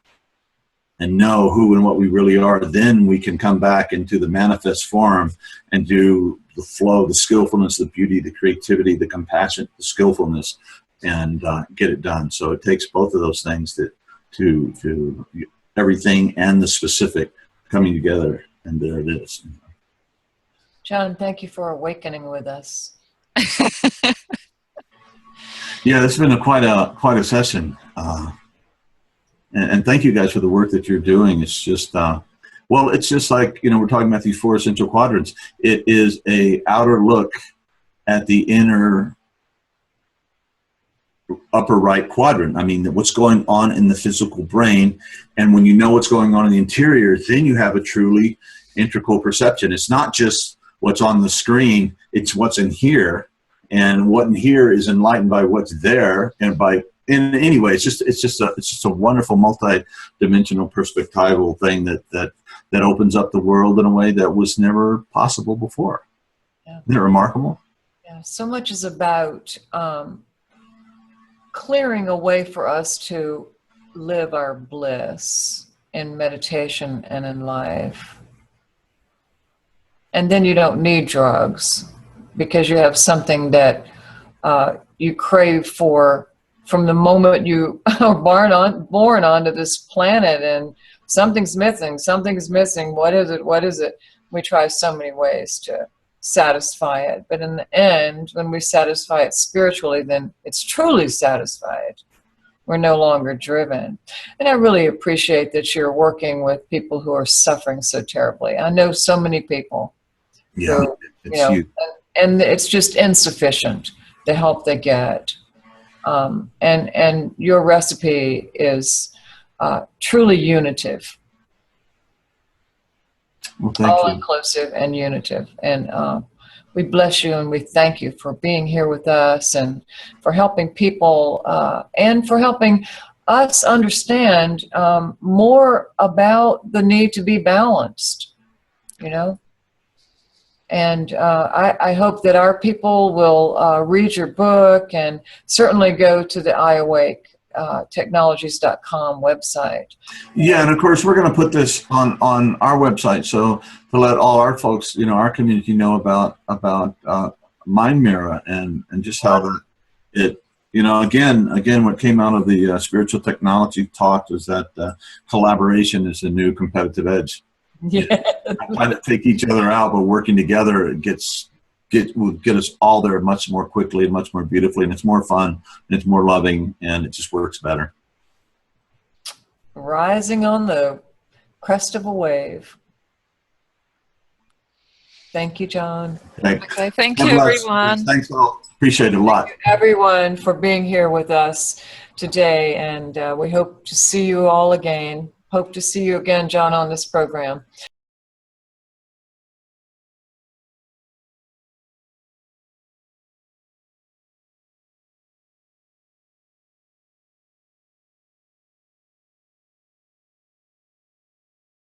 and know who and what we really are. Then we can come back into the manifest form and do the flow, the skillfulness, the beauty, the creativity, the compassion, the skillfulness, and get it done. So it takes both of those things to everything and the specific coming together, and there it is. John, thank you for awakening with us. Yeah, it's been quite a session, and thank you guys for the work that you're doing. It's just it's just like, we're talking about these 4 essential quadrants. It is a outer look at the inner upper right quadrant. I mean, what's going on in the physical brain. And when you know what's going on in the interior, then you have a truly integral perception. It's not just what's on the screen, it's what's in here. And what in here is enlightened by what's there. And anyway, it's just a wonderful multi-dimensional perspectival thing that opens up the world in a way that was never possible before. Yeah. Isn't it remarkable? Yeah, so much is about clearing a way for us to live our bliss in meditation and in life. And then you don't need drugs because you have something that you crave for from the moment you are born onto this planet, and something's missing. What is it? We try so many ways to satisfy it, but in the end, when we satisfy it spiritually, then it's truly satisfied. We're no longer driven. And I really appreciate that you're working with people who are suffering so terribly. I know so many people who, and it's just insufficient, the help they get. And your recipe is truly unitive. Well, thank you. All-inclusive and unitive. And we bless you and we thank you for being here with us and for helping people and for helping us understand more about the need to be balanced, And I hope that our people will read your book and certainly go to the iAwake technologies.com website. Yeah, and of course we're going to put this on our website, so to let all our folks, our community know about Mind Mirror and just how again what came out of the spiritual technology talk was that collaboration is the new competitive edge. Yeah, trying to take each other out, but working together will get us all there much more quickly and much more beautifully, and it's more fun and it's more loving and it just works better. Rising on the crest of a wave. Thank you, John. Okay, thank God you, bless. everyone. Thanks all. Appreciate it a lot. Everyone for being here with us today, and we hope to see you all again. Hope to see you again, John, on this program.